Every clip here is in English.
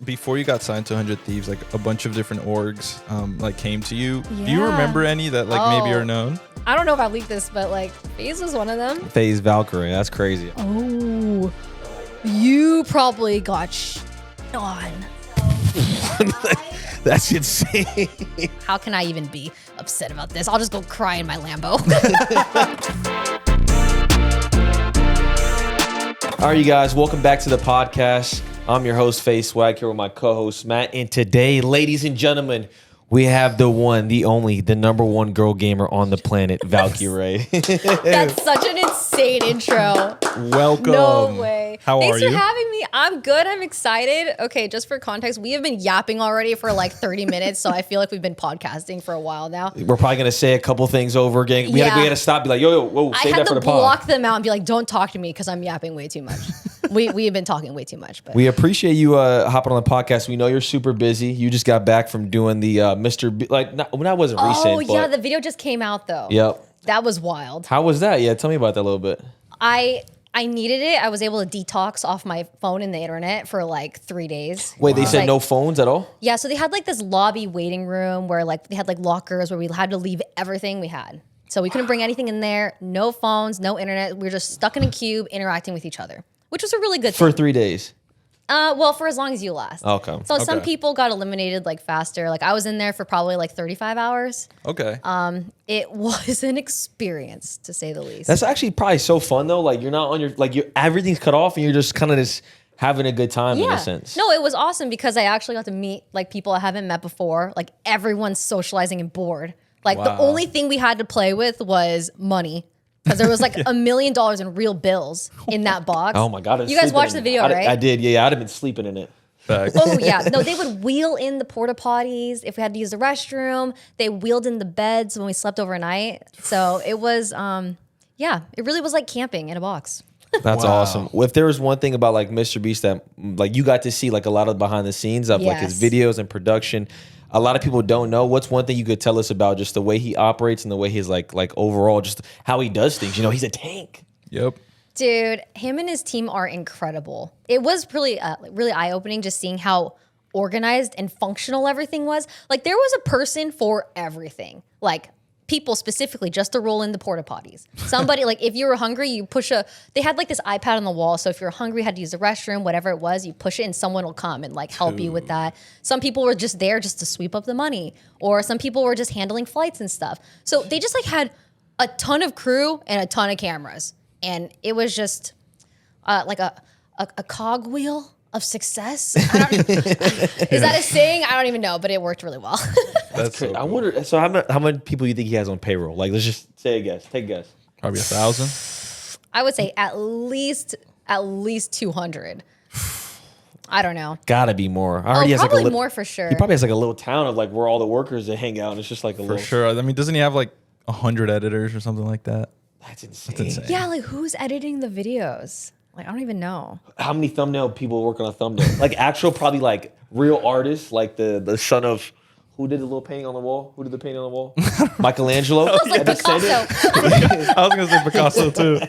before you got signed to 100 Thieves, like a bunch of different orgs like came to you. Yeah. Do you remember any that like maybe are known? I don't know if I leaked this, but like FaZe was one of them. FaZe Valkyrae, that's crazy. Oh, you probably got on. That's insane. How can I even be upset about this? I'll just go cry in my Lambo. All right, you guys, welcome back to the podcast. I'm your host, FaZe Swagg, here with my co-host, Matt. And today, ladies and gentlemen, we have the one, the only, the number one girl gamer on the planet, Valkyrae. That's such an insane intro. Welcome. No way. How Thanks are you? for having me. I'm good. I'm excited. Okay, just for context, we have been yapping already for like 30 minutes, so I feel like we've been podcasting for a while now. We're probably going to say a couple things over again. We had to stop, be like, whoa, I save had that for to the pod. block them out and be like, don't talk to me because I'm yapping way too much. we have been talking way too much. But We appreciate you hopping on the podcast. We know you're super busy. You just got back from doing the that wasn't recent. Oh, yeah, but the video just came out though. Yep. That was wild. How was that? Yeah, tell me about that a little bit. I needed it. I was able to detox off my phone and the internet for like 3 days. Wait, they said Like- no phones at all? Yeah, so they had like this lobby waiting room where like they had like lockers where we had to leave everything we had. So we couldn't bring anything in there. No phones, no internet. We were just stuck in a cube interacting with each other, which was a really good For thing. 3 days. Well, for as long as you last. Okay. So some Okay. people got eliminated like faster. Like I was in there for probably like 35 hours. Okay. It was an experience to say the least. That's actually probably so fun though. Like you're not on your everything's cut off and you're just kind of just having a good time in a sense. No, it was awesome because I actually got to meet like people I haven't met before. Like everyone's socializing and bored. Like the Wow. only thing we had to play with was money. Because there was like $1 million in real bills in that box. Oh my god! I was You guys sleeping watched in the it. video, right? I did. Yeah, I'd have been sleeping in it. Facts. Oh yeah, no, they would wheel in the porta potties if we had to use the restroom. They wheeled in the beds when we slept overnight. So it was, it really was like camping in a box. That's Wow. awesome. If there was one thing about like MrBeast that like you got to see like a lot of behind the scenes of like his Yes. videos and production, a lot of people don't know. What's one thing you could tell us about just the way he operates and the way he's like overall just how he does things? You know, he's a tank. Yep. Dude, him and his team are incredible. It was really, really eye-opening just seeing how organized and functional everything was. Like there was a person for everything. People specifically just to roll in the porta potties. Somebody like if you were hungry, you they had like this iPad on the wall. So if you're hungry, had to use the restroom, whatever it was, you push it and someone will come and like help you with that. Some people were just there just to sweep up the money, or some people were just handling flights and stuff. So they just like had a ton of crew and a ton of cameras. And it was just like a cogwheel of success. Is that a saying? I don't even know, but it worked really well. That's so I cool. wonder. So how many people you think he has on payroll? Like, let's just say a guess. Take a guess. Probably 1,000. I would say at least 200. I don't know. Gotta be more. I already has like a Probably little, more for sure. He probably has like a little town of like where all the workers that hang out. And it's just like a For little. sure. I mean, doesn't he have like 100 editors or something like that? That's insane. That's insane. Yeah, like who's editing the videos? Like I don't even know. How many thumbnail people work on a thumbnail? Like actual, probably like real artists, like the son of who did the little painting on the wall? Who did the painting on the wall? Michelangelo. It was like Picasso. I was gonna say Picasso too.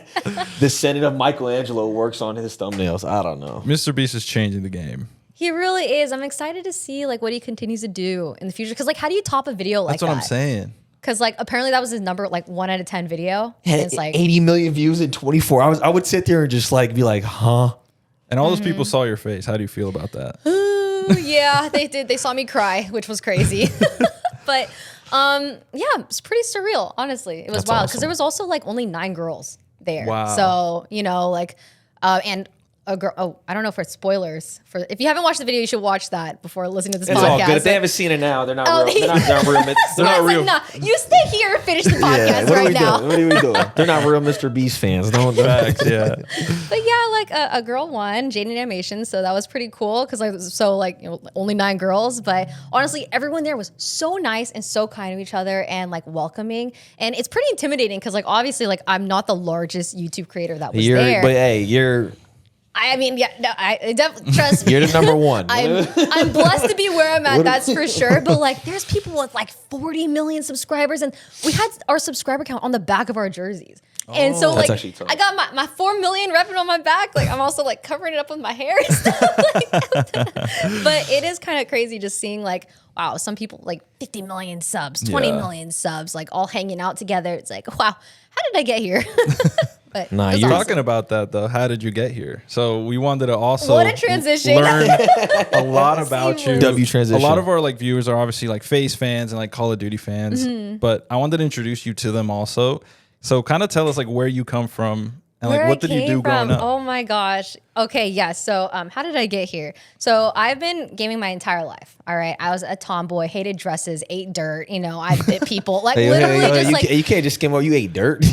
Descendant of Michelangelo works on his thumbnails. I don't know. MrBeast is changing the game. He really is. I'm excited to see like what he continues to do in the future. Because like, how do you top a video like That's what I'm saying. Because like apparently that was his number, like 1 out of 10 video. And it's like 80 million views in 24 hours. I would sit there and just like be like, huh? And all those people saw your face. How do you feel about that? ooh, yeah, they did. They saw me cry, which was crazy. But it's pretty surreal, honestly. It was That's wild awesome. because there was also like only 9 girls there. Wow. So, and a girl, I don't know if it's spoilers. If you haven't watched the video, you should watch that before listening to this It's podcast. all good. If they haven't seen it now, they're not Oh, real. They're not real. They're not It's real. like, nah, you stay here and finish the podcast what are right we now. doing? What are we doing? They're not real Mr. Beast fans. Don't. Facts, yeah. But yeah, like a girl won, Jaden Animation, so that was pretty cool because only 9 girls. But honestly, everyone there was so nice and so kind to each other and like welcoming. And it's pretty intimidating because like obviously like I'm not the largest YouTube creator that was there. But hey, you're I mean, yeah, no, I definitely trust me. you're the number one. I'm blessed to be where I'm at, that's for sure. But like, there's people with like 40 million subscribers, and we had our subscriber count on the back of our jerseys. And so That's like actually tough. I got my 4 million repping on my back. Like I'm also like covering it up with my hair and stuff. But it is kind of crazy just seeing like, wow, some people like 50 million subs, 20 million subs, like all hanging out together. It's like, wow, how did I get here? But Nah, it was you're awesome. Talking about that though, how did you get here? So we wanted to also What a transition. learn a lot about you. W transition. A lot of our like viewers are obviously like FaZe fans and like Call of Duty fans, but I wanted to introduce you to them also. So kind of tell us like where you come from and like Where what I did you came do growing from? up? Oh my gosh. Okay, yes. So how did I get here? So I've been gaming my entire life. All right. I was a tomboy, hated dresses, ate dirt. You know, I bit people. Like literally just like you can't just skim over. You ate dirt.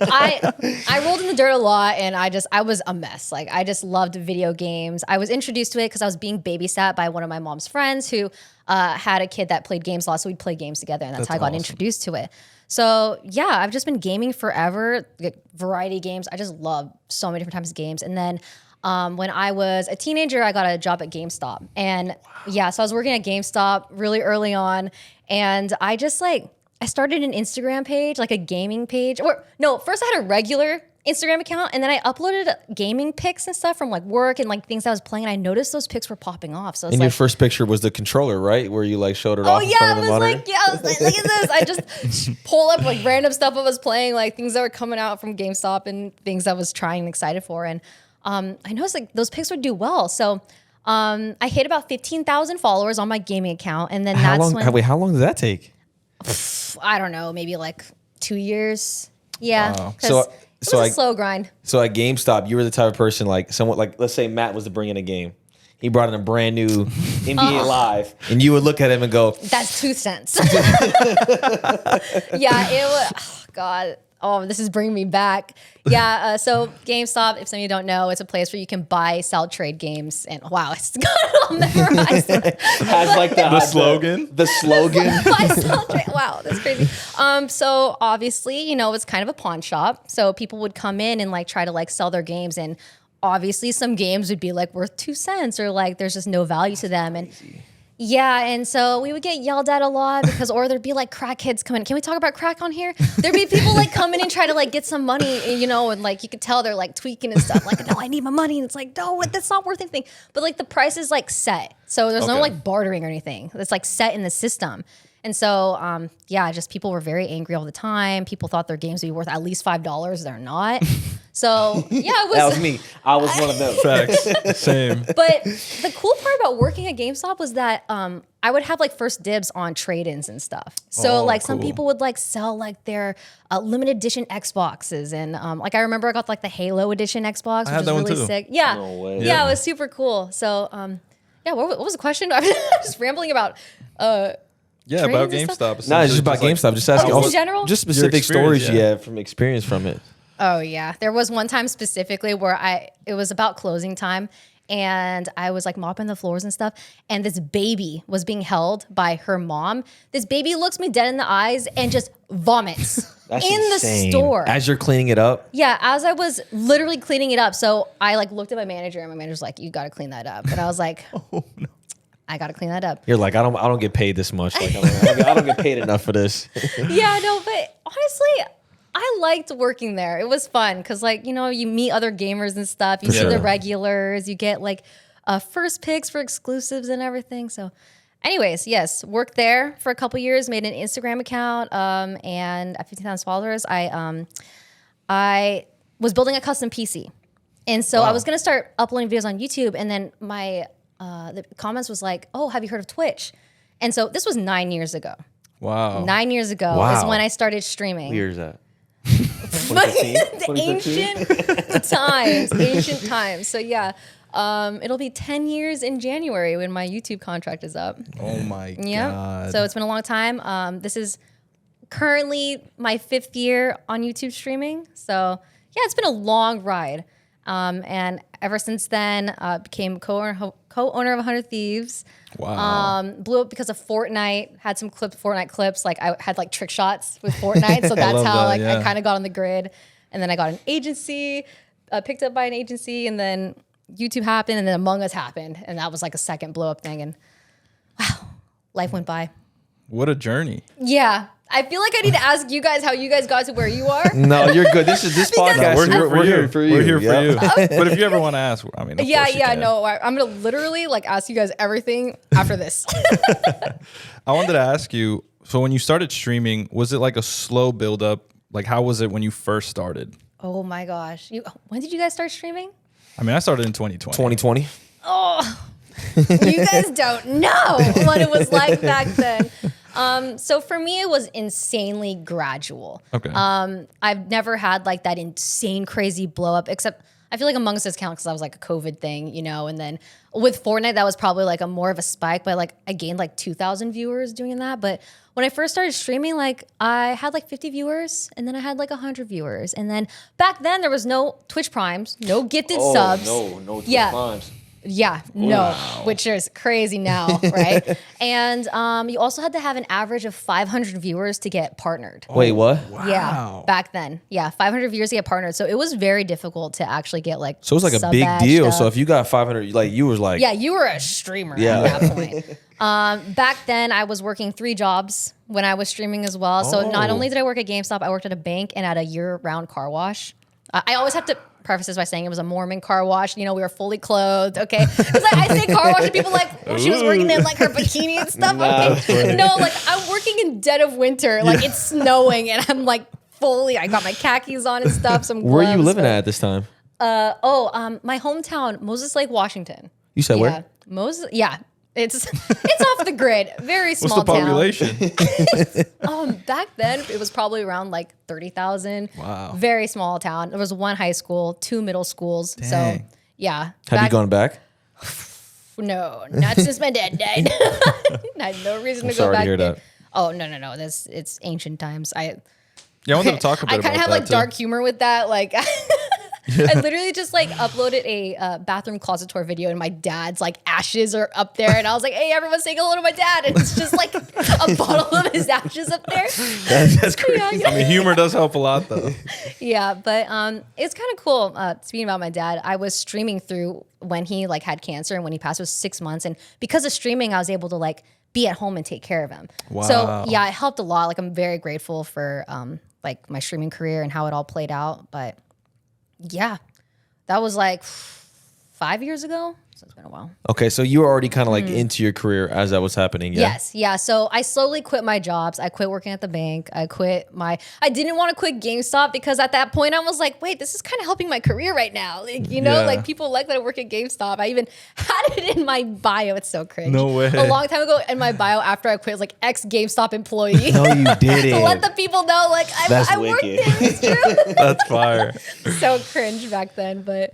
I rolled in the dirt a lot and I was a mess. Like I just loved video games. I was introduced to it because I was being babysat by one of my mom's friends who had a kid that played games a lot. So we'd play games together and that's how I got awesome. introduced to it. So yeah, I've just been gaming forever, like variety games. I just love so many different types of games. And then when I was a teenager, I got a job at GameStop. And yeah, so I was working at GameStop really early on. And I just like, I started an Instagram page, like a gaming page. Or no, first I had a regular Instagram account and then I uploaded gaming pics and stuff from like work and like things I was playing. And I noticed those pics were popping off. So it's And like, your first picture was the controller, right? Where you like showed it oh off in yeah, front I of was the monitor? like, yeah, I was like, look at this. I just pull up like random stuff I was playing, like things that were coming out from GameStop and things I was trying and excited for. And I noticed like those pics would do well. So I hit about 15,000 followers on my gaming account. And then How that's long? when, Wait, how long does that take? I don't know, maybe like 2 years. Yeah. Wow. 'Cause So- it so was a I- slow grind. So at GameStop, you were the type of person like someone like let's say Matt was to bring in a game. He brought in a brand new NBA Live, and you would look at him and go, That's 2 cents. Yeah, it was, oh God. Oh, this is bringing me back. Yeah, so GameStop, if some of you don't know, it's a place where you can buy, sell, trade games. And wow, it's got it all memorized. has like the slogan? The slogan. Buy, sell, trade. Wow, that's crazy. So obviously, you know, it's kind of a pawn shop. So people would come in and like try to like sell their games, and obviously some games would be like worth 2 cents or like there's just no value to them. And yeah, and so we would get yelled at a lot because, or there'd be like crackheads coming. Can we talk about crack on here? There'd be people like come in and try to like get some money, you know, and like you could tell they're like tweaking and stuff. Like, no, I need my money, and it's like, no, that's not worth anything. But like the price is like set, so there's no Okay. like bartering or anything. It's like set in the system. And so, yeah, just people were very angry all the time. People thought their games would be worth at least $5. They're not. So yeah, it was. That was me. I was one of them. Facts. Same. But the cool part about working at GameStop was that I would have like first dibs on trade-ins and stuff. So Oh, like some cool. people would like sell like their limited edition Xboxes, and like I remember I got like the Halo edition Xbox, had which that was one really too. sick. Yeah, No way. yeah, it was super cool. So yeah, what was the question? I'm just rambling about. Yeah, about Trades and GameStop. stuff? No, it's just about like, GameStop. Just asking just in also- general? just Your specific experience, stories you yeah. have from experience from it. Oh yeah, there was one time specifically where it was about closing time, and I was like mopping the floors and stuff, and this baby was being held by her mom. This baby looks me dead in the eyes and just vomits That's in insane. the store. As you're cleaning it up. Yeah, as I was literally cleaning it up. So I like looked at my manager, and my manager's like, "You got to clean that up," and I was like, Oh, no. "I got to clean that up." You're like, I don't get paid this much. Like, I don't get paid enough for this. Yeah, no, but honestly, I liked working there. It was fun because, like, you know, you meet other gamers and stuff. You For see sure. the regulars. You get like first picks for exclusives and everything. So, anyways, yes, worked there for a couple years. Made an Instagram account, and at 15,000 followers, I was building a custom PC, and so I was gonna start uploading videos on YouTube. And then my the comments was like, "Oh, have you heard of Twitch?" And so this was 9 years ago. Wow. 9 years ago is Wow. when I started streaming. What year is that? Ancient times. So yeah, it'll be 10 years in January when my YouTube contract is up. Oh my Yeah. god. So it's been a long time. This is currently my 5th year on YouTube streaming. So yeah, it's been a long ride. And ever since then, became co-owner of 100 Thieves. Wow. Blew up because of Fortnite. Had some Fortnite clips. Like I had like trick shots with Fortnite, so that's love how that, like yeah. I kind of got on the grid. And then I got an agency, picked up by an agency, and then YouTube happened, and then Among Us happened, and that was like a second blow up thing. And wow, life went by. What a journey. Yeah, I feel like I need to ask you guys how you guys got to where you are. No, you're good. This podcast. We're here for you. We're here for you. Yep. But if you ever want to ask, I mean, of course you can. no. I'm gonna literally like ask you guys everything after this. I wanted to ask you. So when you started streaming, was it like a slow build up? Like how was it when you first started? Oh my gosh! When did you guys start streaming? I mean, I started in 2020. 2020. Oh, you guys don't know what it was like back then. So for me, it was insanely gradual. Okay. I've never had like that insane crazy blow up, except I feel like Among Us counts because that was like a COVID thing, and then with Fortnite, that was probably like a more of a spike, but like I gained like 2,000 viewers doing that. But when I first started streaming, like I had like 50 viewers and then I had like 100 viewers. And then back then there was no Twitch Primes, no gifted subs. No Twitch Primes. Yeah, no, which is crazy now, right? And you also had to have an average of 500 viewers to get partnered. Wait, what? Wow. Yeah, back then. Yeah, 500 viewers to get partnered. So it was very difficult to actually get like So it was like a big deal. So if you got 500, like you was like, yeah, you were a streamer at that point. Back then, I was working 3 jobs when I was streaming as well. So not only did I work at GameStop, I worked at a bank and at a year-round car wash. I always have to preface this by saying it was a Mormon car wash. We were fully clothed, okay? Because I say car wash and people like, she was working in like her bikini and stuff. Okay? No, like I'm working in dead of winter. Like it's snowing and I'm like I got my khakis on and stuff. Some gloves. Where are you living at this time? My hometown, Moses Lake, Washington. You said where? Moses, yeah. It's off the grid. Very small What's the town. population? Back then, it was probably around like 30,000. Wow. Very small town. There was 1 high school, 2 middle schools. Dang. So, yeah. Have you gone back? No, not since my dad died. I had no reason to go Sorry back. to hear that. Oh, no. It's ancient times. Yeah, I wanted to talk a bit I about kind of have that like too. dark humor with that. Like, I literally just like uploaded a bathroom closet tour video and my dad's like ashes are up there. And I was like, hey, everyone's saying hello to my dad. And it's just like a bottle of his ashes up there. That's crazy. Yeah. I mean, humor does help a lot though. Yeah, but it's kind of cool. Speaking about my dad, I was streaming through when he like had cancer and when he passed, it was 6 months. And because of streaming, I was able to like be at home and take care of him. Wow. So yeah, it helped a lot. Like I'm very grateful for like my streaming career and how it all played out. But yeah, that was like 5 years ago. So it's been a while. Okay, so you were already kind of like into your career as that was happening. Yeah? Yes, yeah. So I slowly quit my jobs. I quit working at the bank. I didn't want to quit GameStop because at that point I was like, wait, this is kind of helping my career right now. Like, like people like that I work at GameStop. I even had it in my bio. It's so cringe. No way. A long time ago in my bio after I quit, it was like ex-GameStop employee. No, you didn't. To let the people know, like, I worked there. It's true. That's fire. So cringe back then, but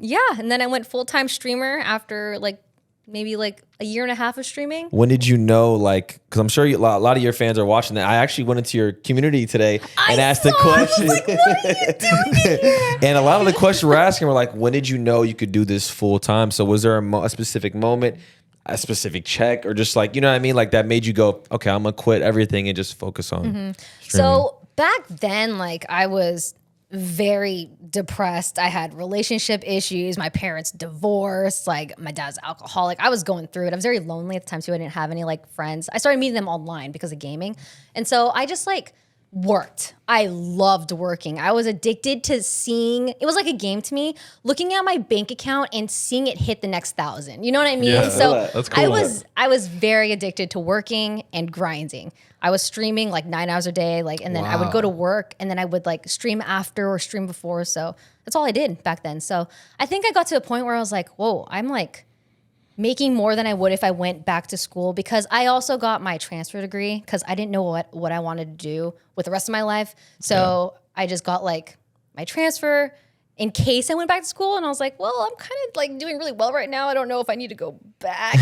yeah. And then I went full-time streamer after like maybe like a year and a half of streaming. When did you know, like, because I'm sure a lot of your fans are watching that. I actually went into your community today and asked the question. I was like, what are you doing here? And a lot of the questions we're asking were like, when did you know you could do this full time? So was there a specific moment, a specific check, or just like, you know what I mean? Like that made you go, okay, I'm going to quit everything and just focus on streaming. So back then, like I was very depressed. I had relationship issues. My parents divorced. Like my dad's alcoholic. I was going through it. I was very lonely at the time too. I didn't have any like friends. I started meeting them online because of gaming. And so I just like worked. I loved working. I was addicted to seeing, it was like a game to me, looking at my bank account and seeing it hit the next 1,000. You know what I mean? Yeah, So that's cool. I was very addicted to working and grinding. I was streaming like 9 hours a day, like, and then I would go to work and then I would like stream after or stream before. So that's all I did back then. So I think I got to a point where I was like, whoa, I'm like making more than I would if I went back to school, because I also got my transfer degree because I didn't know what I wanted to do with the rest of my life. So I just got like my transfer in case I went back to school, and I was like, well, I'm kind of like doing really well right now. I don't know if I need to go back.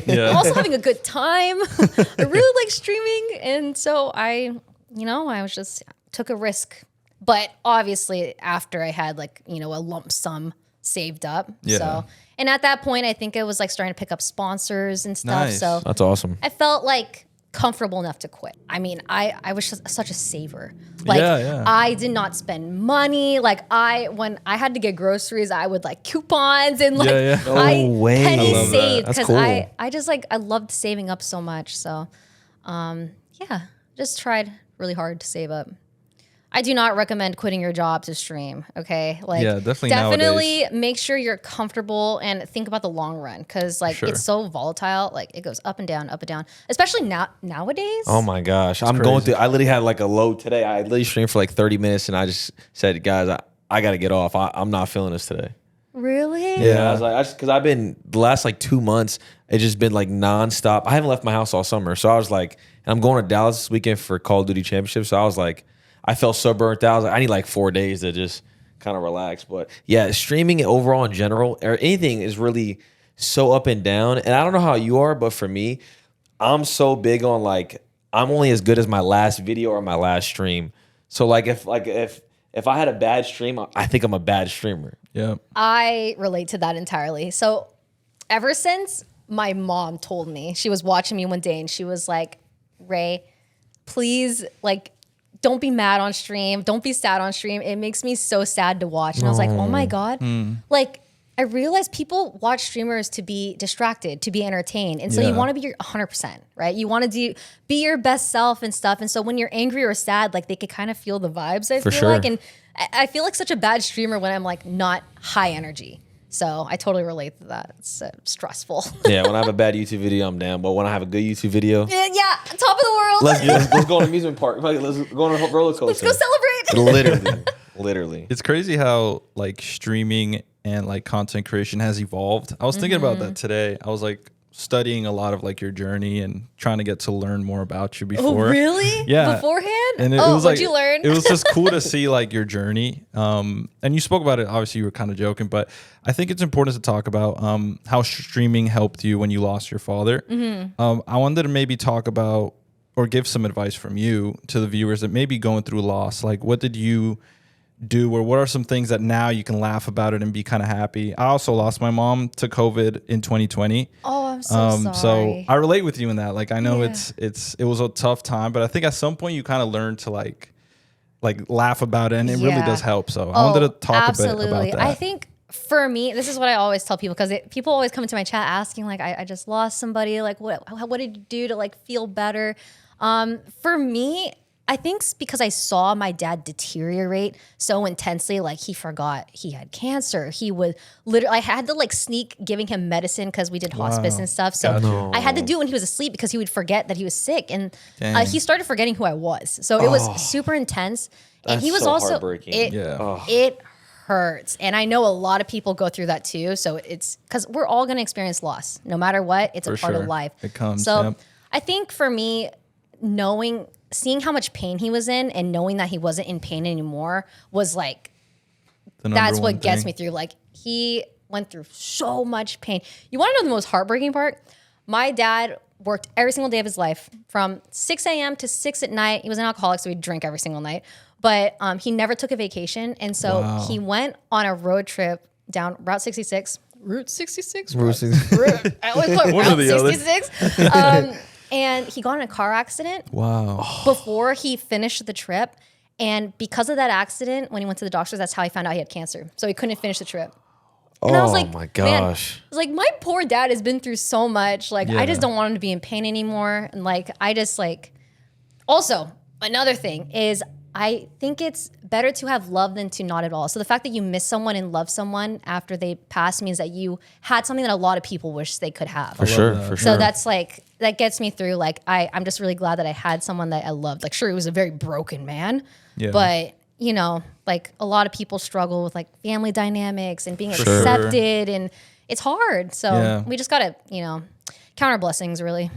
I'm also having a good time. I really like streaming. And so I was just took a risk. But obviously after I had like, a lump sum saved up. Yeah. So, and at that point, I think it was like starting to pick up sponsors and stuff. Nice. So That's awesome. I felt like comfortable enough to quit. I mean, I was just such a saver. Like I did not spend money. Like when I had to get groceries, I would like coupons and like I way. penny I love saved that. That's because cool. I just like I loved saving up so much. So yeah. just tried really hard to save up. I do not recommend quitting your job to stream. Okay, like Yeah, definitely definitely make sure you're comfortable and think about the long run because like Sure. it's so volatile. Like it goes up and down, especially nowadays. Oh my gosh. I'm going through, I literally had like a load today. I literally streamed for like 30 minutes and I just said, guys, I got to get off. I'm not feeling this today. Really? Yeah. I was like, because I've been the last like 2 months, it's just been like nonstop. I haven't left my house all summer. So I was like, and I'm going to Dallas this weekend for Call of Duty Championship. So I was like, I felt so burnt out. I was like, I need like 4 days to just kind of relax. But yeah, streaming overall in general or anything is really so up and down. And I don't know how you are, but for me, I'm so big on like, I'm only as good as my last video or my last stream. So like if I had a bad stream, I think I'm a bad streamer. Yeah. I relate to that entirely. So ever since my mom told me, she was watching me one day and she was like, Ray, please, like, don't be mad on stream. Don't be sad on stream. It makes me so sad to watch. And I was like, oh my God. Like, I realized people watch streamers to be distracted, to be entertained. And so you want to be your 100%, right? You want to be your best self and stuff. And so when you're angry or sad, like they could kind of feel the vibes, I feel like. And I feel like such a bad streamer when I'm like not high energy. So I totally relate to that. It's stressful. Yeah, when I have a bad YouTube video, I'm down. But when I have a good YouTube video, yeah, top of the world. let's go on an amusement park. Let's go on a roller coaster. Let's go celebrate. Literally. It's crazy how like streaming and like content creation has evolved. I was thinking about that today. I was like studying a lot of like your journey and trying to get to learn more about you before. Oh, really? Yeah. Beforehand? And it was what'd like, you learn? It was just cool to see like your journey. And you spoke about it. Obviously, you were kind of joking, but I think it's important to talk about how streaming helped you when you lost your father. I wanted to maybe talk about or give some advice from you to the viewers that may be going through loss. Like, what did you do, or what are some things that now you can laugh about it and be kind of happy? I also lost my mom to COVID in 2020. Oh, I'm so sorry. So I relate with you in that. Like, I know it was a tough time, but I think at some point you kind of learn to like laugh about it, and it really does help. So I wanted to talk a bit about that. I think for me, this is what I always tell people, because people always come into my chat asking like, I just lost somebody. Like, what did you do to like feel better? For me, I think because I saw my dad deteriorate so intensely, like he forgot he had cancer. He would literally, I had to like sneak giving him medicine because we did hospice and stuff. So I had to do it when he was asleep because he would forget that he was sick. And he started forgetting who I was. So it was super intense. And he was so also, heartbreaking. it hurts. And I know a lot of people go through that too. So it's because we're all going to experience loss. No matter what, it's a part of life. It comes. So I think for me, seeing how much pain he was in and knowing that he wasn't in pain anymore was like, that's what gets me through. Like, he went through so much pain. You want to know the most heartbreaking part? My dad worked every single day of his life from 6 a.m. to 6 at night. He was an alcoholic, so he'd drink every single night. But he never took a vacation. And so he went on a road trip down Route 66. Route 66? I always call it Route 66. And he got in a car accident before he finished the trip. And because of that accident, when he went to the doctors, that's how he found out he had cancer. So he couldn't finish the trip. And I was like, my gosh. I was like, my poor dad has been through so much. Like, I just don't want him to be in pain anymore. And like, I just like, also another thing is I think it's better to have love than to not at all. So the fact that you miss someone and love someone after they pass means that you had something that a lot of people wish they could have. For sure. So that's like, that gets me through. Like, I'm just really glad that I had someone that I loved. Like, sure, he was a very broken man, but you know, like a lot of people struggle with like family dynamics and being accepted, and it's hard. So we just gotta, count our blessings, really.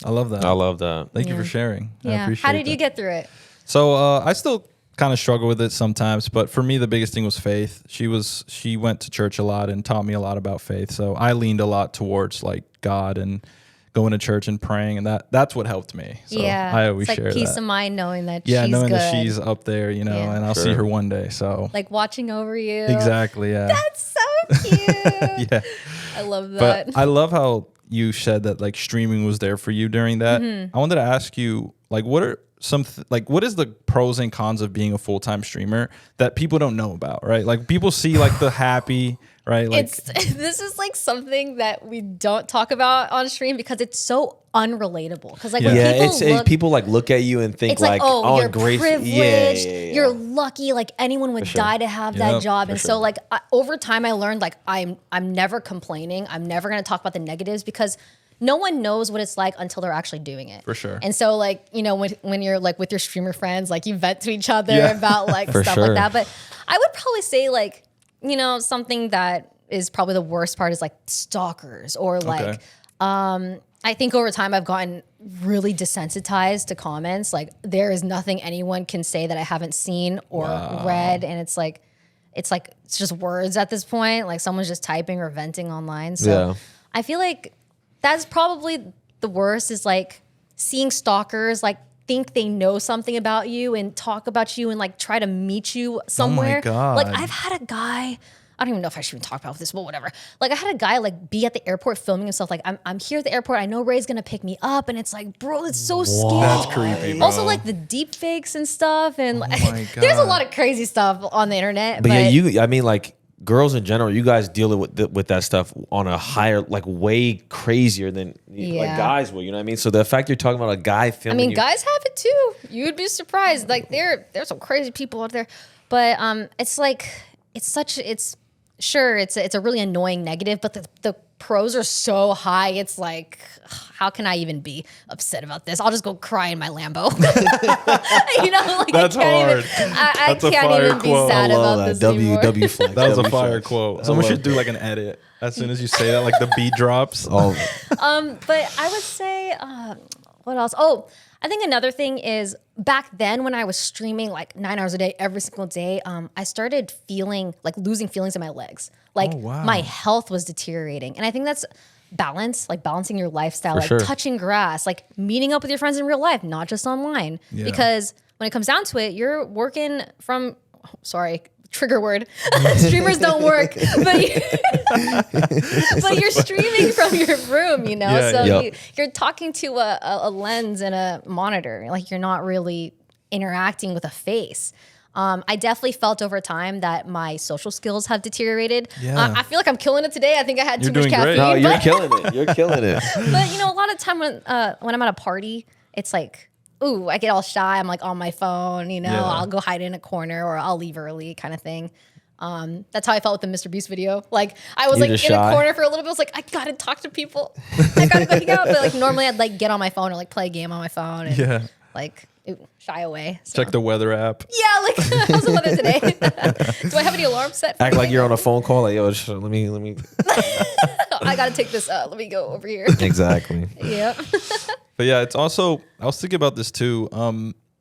I love that. I love that. Thank you for sharing. I Yeah. appreciate How did that. you get through it? So I still kind of struggle with it sometimes, but for me, the biggest thing was faith. She went to church a lot and taught me a lot about faith. So I leaned a lot towards like God and going to church and praying, and that's what helped me. So I always it's like share peace that. of mind knowing that Yeah, she's knowing good. that she's up there, and I'll see her one day. So Like watching over you. exactly, yeah. That's so cute. Yeah. I love that. But I love how you said that like streaming was there for you during that. I wanted to ask you, like, what are what is the pros and cons of being a full-time streamer that people don't know about, right? Like people see like the happy, right? Like this is like something that we don't talk about on stream because it's so unrelatable. Because like when people like look at you and think it's like, oh, you're ungrateful. privileged, you're lucky. Like anyone would die to have that job. And sure. so like over time, I learned like I'm never complaining. I'm never gonna talk about the negatives because no one knows what it's like until they're actually doing it. For sure. And so like, you know, when you're like with your streamer friends, like you vent to each other about like stuff like that. But I would probably say like, you know, something that is probably the worst part is like stalkers or like, I think over time I've gotten really desensitized to comments. Like there is nothing anyone can say that I haven't seen or read. And it's just words at this point. Like someone's just typing or venting online. So I feel like that's probably the worst is like seeing stalkers like think they know something about you and talk about you and like try to meet you somewhere. Oh my God. Like I've had a guy, I don't even know if I should even talk about this, but whatever. Like I had a guy like be at the airport filming himself. Like I'm here at the airport. I know Ray's gonna pick me up, and it's like, bro, it's so scary. That's creepy, bro. Also like the deep fakes and stuff, and like, my God. there's a lot of crazy stuff on the internet. But yeah, I mean, like girls in general, you guys deal with that stuff on a higher, like way crazier than like guys will. You know what I mean? So the fact you're talking about a guy filming, I mean, guys have it too. You'd be surprised. Like there's some crazy people out there, but it's like it's a really annoying negative, but the pros are so high. It's like, how can I even be upset about this? I'll just go cry in my Lambo. You know, like that's hard. I can't even be sad about this anymore. flex. That was a fire quote. Someone should do like an edit as soon as you say that, like the beat drops. Oh, but I would say, what else? Oh, I think another thing is back then when I was streaming like 9 hours a day, every single day, I started losing feelings in my legs. Like my health was deteriorating. And I think that's balance, like balancing your lifestyle, touching grass, like meeting up with your friends in real life, not just online. Yeah. Because when it comes down to it, you're working from, trigger word. Streamers don't work, but you're streaming from your room, you know? Yeah, you're talking to a lens and a monitor. Like you're not really interacting with a face. I definitely felt over time that my social skills have deteriorated. Yeah. I feel like I'm killing it today. I think I had too much caffeine. No, you're killing it. You're killing it. But you know, a lot of time when I'm at a party, it's like, ooh, I get all shy. I'm like on my phone, you know, I'll go hide in a corner or I'll leave early kind of thing. That's how I felt with the MrBeast video. Like I was like in a corner for a little bit. I was like, I gotta talk to people. I gotta go hang out. But like normally I'd like get on my phone or like play a game on my phone and like shy away. So. Check the weather app. Yeah, like how's the weather today? Do I have any alarm set? Act like you're on a phone call. Like, yo, let me. I gotta take this. Let me go over here. Exactly. Yep. But yeah, it's also, I was thinking about this too.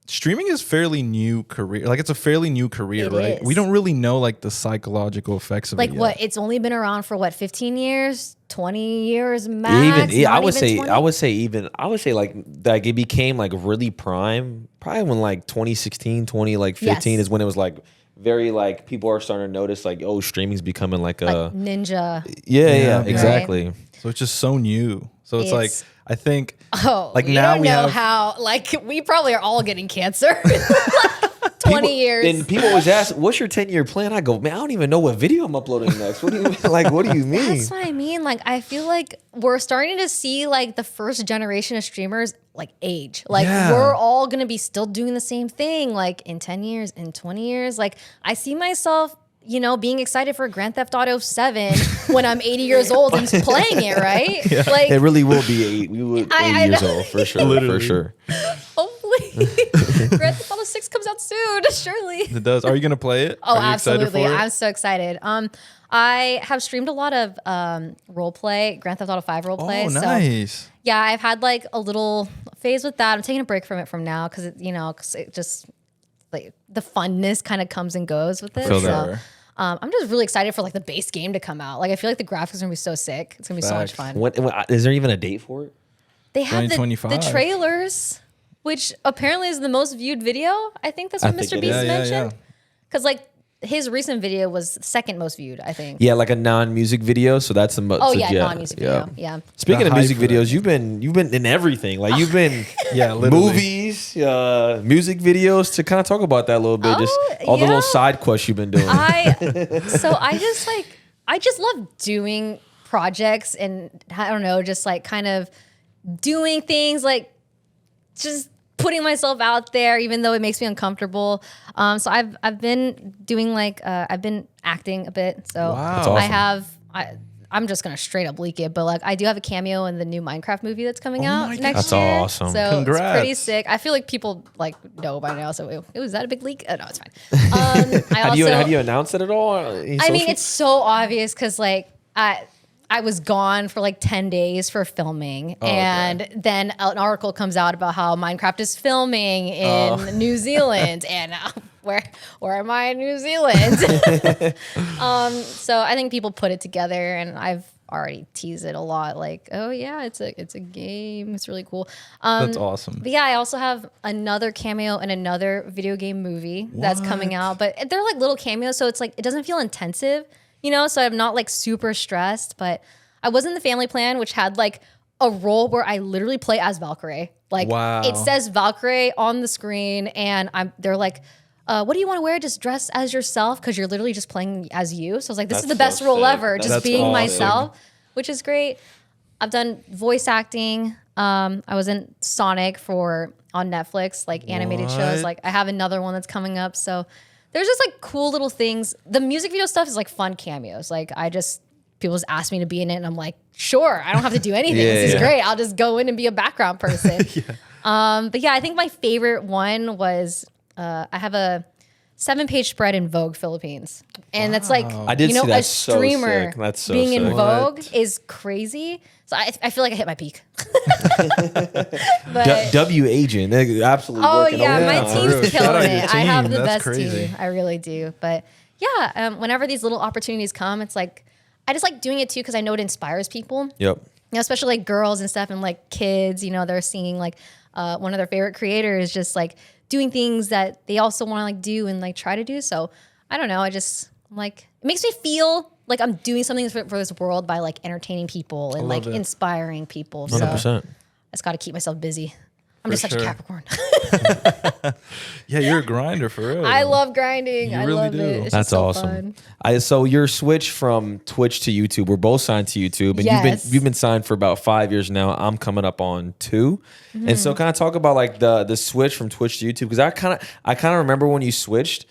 Streaming is fairly new career. Like it's a fairly new career, right? We don't really know like the psychological effects of it. Like what? It's only been around for what, 15 years, 20 years max? I would say like it became like really prime. Probably when like 2016, 2015 is when it was like very like people are starting to notice like, oh, streaming's becoming like a ninja. Yeah, exactly. Right? So it's just so new. So it's like, I think like now we know how like we probably are all getting cancer. 20 years. And people always ask, what's your 10-year plan? I go, man, I don't even know what video I'm uploading next. What do you mean? Like, what do you mean? That's what I mean. Like, I feel like we're starting to see like the first generation of streamers like age. Like we're all going to be still doing the same thing like in 10 years, in 20 years. Like I see myself, you know, being excited for Grand Theft Auto 7 when I'm 80 years old and playing it, right? Yeah. Like it really will be 80 years old for sure. Literally. For sure. Hopefully. Grand Theft Auto 6 comes out soon, surely. It does. Are you going to play it? Oh, absolutely. I'm so excited. I have streamed a lot of role play, Grand Theft Auto 5 role play. Oh, nice. So, yeah, I've had like a little phase with that. I'm taking a break from it now because it just like the funness kind of comes and goes with it. So I'm just really excited for like the base game to come out. Like I feel like the graphics are gonna be so sick. It's gonna be so much fun. Is there even a date for it? They have the trailers, which apparently is the most viewed video. I think that's what MrBeast mentioned. Because like his recent video was the second most viewed, I think. Yeah, like a non-music video. So that's the most. Oh yeah, non-music video. Yeah. Speaking The of music hype for videos, you've been in everything. Like you've been literally. movies, music videos. To kind of talk about that a little bit, just all the little side quests you've been doing. I just love doing projects, and I don't know, just like kind of doing things, like just putting myself out there, even though it makes me uncomfortable. So I've been doing like I've been acting a bit. So Wow. That's awesome. I'm just gonna straight up leak it, but like I do have a cameo in the new Minecraft movie that's coming out my next That's year. awesome. So Congrats. it's pretty sick. I feel like people like know by now. So was that a big leak? Oh, no, it's fine. Have you announced it at all? I mean, it's so obvious because like I was gone for like 10 days for filming, and then an article comes out about how Minecraft is filming in New Zealand, and where am I in New Zealand? So I think people put it together, and I've already teased it a lot. Like, oh yeah, it's a game. It's really cool. That's awesome. But yeah, I also have another cameo in another video game movie that's coming out, but they're like little cameos, so it's like it doesn't feel intensive. You know, so I'm not like super stressed, but I was in the family plan, which had like a role where I literally play as Valkyrae. Like it says Valkyrae on the screen, and they're like, what do you want to wear? Just dress as yourself, because you're literally just playing as you. So I was like, this is the best role ever, just being awesome. myself, which is great. I've done voice acting. I was in Sonic on Netflix, like animated shows. Like I have another one that's coming up. So there's just like cool little things. The music video stuff is like fun cameos. Like people just ask me to be in it, and I'm like, sure, I don't have to do anything. This is great. I'll just go in and be a background person. But yeah, I think my favorite one was I have a 7-page spread in Vogue Philippines, and that's like I did see that. a So sick. streamer That's so being in sick. Vogue is crazy. So I feel like I hit my peak. But W agent, they're absolutely working. my overtime. team's Really. killing Shout out it. your I have team. the That's best crazy. team. I really do. But yeah, whenever these little opportunities come, it's like I just like doing it too, because I know it inspires people. Yep. You know, especially like girls and stuff, and like kids. You know, they're seeing like one of their favorite creators just like doing things that they also want to like do and like try to do. So I don't know. I'm like, it makes me feel like I'm doing something for this world by like entertaining people and like inspiring people. 100%. So I just got to keep myself busy. I'm just such a Capricorn. Yeah, you're a grinder for real. I love grinding. You I really love do. it. It's That's just so awesome. fun. So your switch from Twitch to YouTube, we're both signed to YouTube, and Yes. you've been signed for about 5 years now. I'm coming up on 2, and so kind of talk about like the switch from Twitch to YouTube, because I kind of remember when you switched.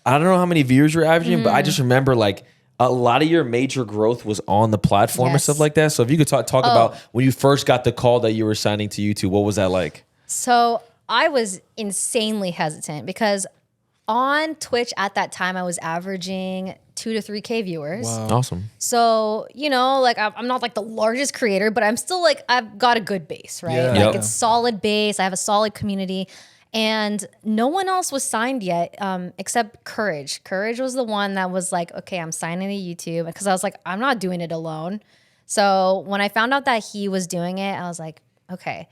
I don't know how many viewers you're averaging, but I just remember like a lot of your major growth was on the platform and Yes. stuff like that. So if you could talk about when you first got the call that you were signing to YouTube, what was that like? So I was insanely hesitant because on Twitch at that time, I was averaging 2 to 3K viewers. Awesome. So, you know, like I'm not like the largest creator, but I'm still like, I've got a good base, right? Yeah. Like Yep. it's solid base. I have a solid community, and no one else was signed yet except Courage. Courage was the one that was like, okay, I'm signing to YouTube, because I was like, I'm not doing it alone. So when I found out that he was doing it, I was like, okay,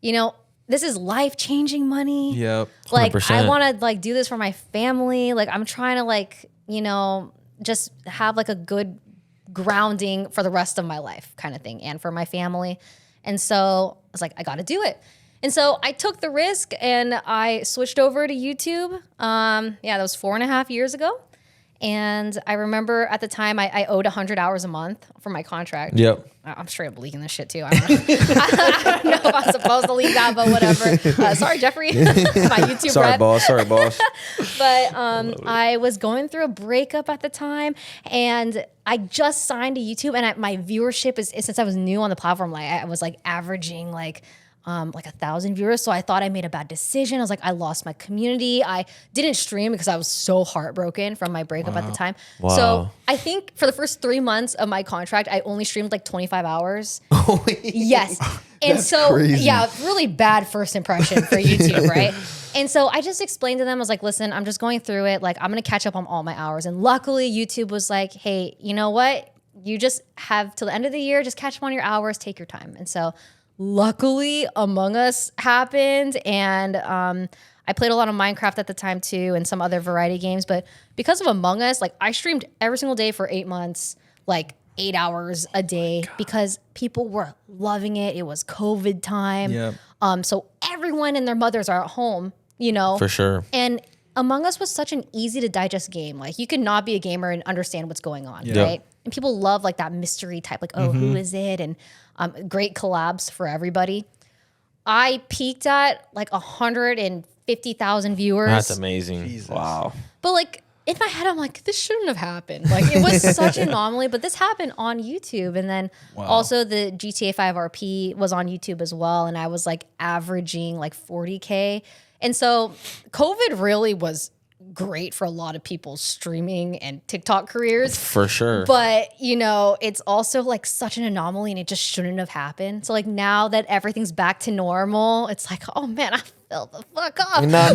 you know, this is life-changing money. Yep. Like 100%. I want to like do this for my family. Like I'm trying to like, you know, just have like a good grounding for the rest of my life kind of thing, and for my family. And so I was like, I got to do it. And so I took the risk and I switched over to YouTube. That was 4.5 years ago. And I remember at the time I owed 100 hours a month for my contract. Yep. I'm straight up leaking this shit too. I don't know. I don't know if I'm supposed to leak that, but whatever. Sorry, Jeffrey. My YouTube Sorry, rep. boss. Sorry, boss. But I was going through a breakup at the time, and I just signed to YouTube, and my viewership is, since I was new on the platform, like I was like averaging like 1,000 viewers. So I thought I made a bad decision. I was like, I lost my community. I didn't stream because I was so heartbroken from my breakup at the time. Wow. So I think for the first 3 months of my contract, I only streamed like 25 hours. Yes. And so, crazy. yeah, really bad first impression for YouTube, right? And so I just explained to them, I was like, listen, I'm just going through it. Like, I'm going to catch up on all my hours. And luckily, YouTube was like, hey, you know what? You just have till the end of the year, just catch up on your hours, take your time. And so luckily Among Us happened, and I played a lot of Minecraft at the time too, and some other variety games. But because of Among Us, like I streamed every single day for 8 months, like 8 hours a day, because people were loving it. It was COVID time. Yeah. So everyone and their mothers are at home, you know. For sure. And Among Us was such an easy to digest game. Like you could not be a gamer and understand what's going on, Yeah. right? And people love like that mystery type, like, oh, who is it? And great collabs for everybody. I peaked at like 150,000 viewers. That's amazing. Jesus. Wow. But like in my head, I'm like, this shouldn't have happened. Like it was such an anomaly, but this happened on YouTube. And then also the GTA 5 RP was on YouTube as well. And I was like averaging like 40K. And so COVID really was great for a lot of people's streaming and TikTok careers. For sure. But, you know, it's also like such an anomaly and it just shouldn't have happened. So like now that everything's back to normal, it's like, oh man, I fell the fuck off. No.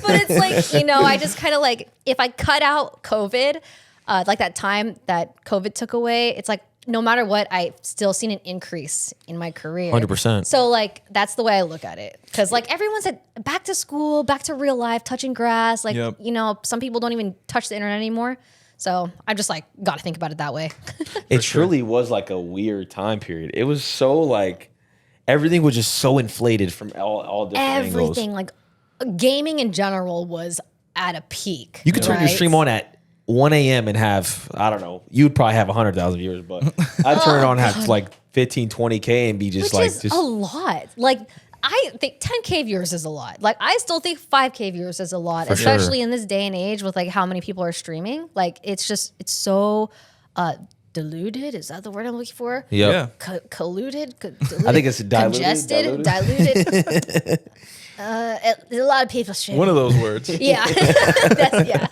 But it's like, you know, I just kind of like, if I cut out COVID, like that time that COVID took away, it's like, no matter what, I've still seen an increase in my career. 100%. So like, that's the way I look at it. Cause like everyone said, back to school, back to real life, touching grass. Like, you know, some people don't even touch the internet anymore. So I just like, got to think about it that way. It truly was like a weird time period. It was so like, everything was just so inflated from all different angles. Everything, like gaming in general was at a peak. You could turn your right? stream on at 1 a.m. and have, I don't know, you'd probably have 100,000 viewers, but I'd turn it on, have like 15, 20K and be just Which like, is a lot. Like I think 10K viewers is a lot. Like I still think 5K viewers is a lot, For especially sure. in this day and age with like how many people are streaming. Like it's so diluted. Is that the word I'm looking for? Yep. Yeah. Colluded? I think it's diluted. Congested? Diluted? There's a lot of people streaming. One of those words. Yeah. Yeah.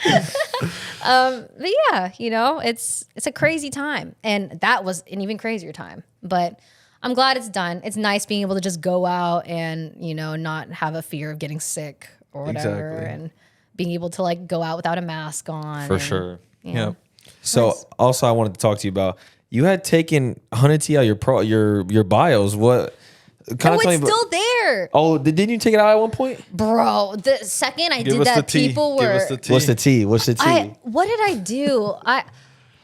But yeah, you know, it's a crazy time. And that was an even crazier time. But I'm glad it's done. It's nice being able to just go out and, you know, not have a fear of getting sick or whatever. Exactly. And being able to like go out without a mask on. For and, sure. you know. Yeah. So also I wanted to talk to you about, you had taken 100T out your bios. What? Kind Oh, of tell me it's about, still there. Oh, didn't you take it out at one point? Bro, the second I Give did us the that, tea. people Give were... us the tea. What's the T? What's the T? What did I do?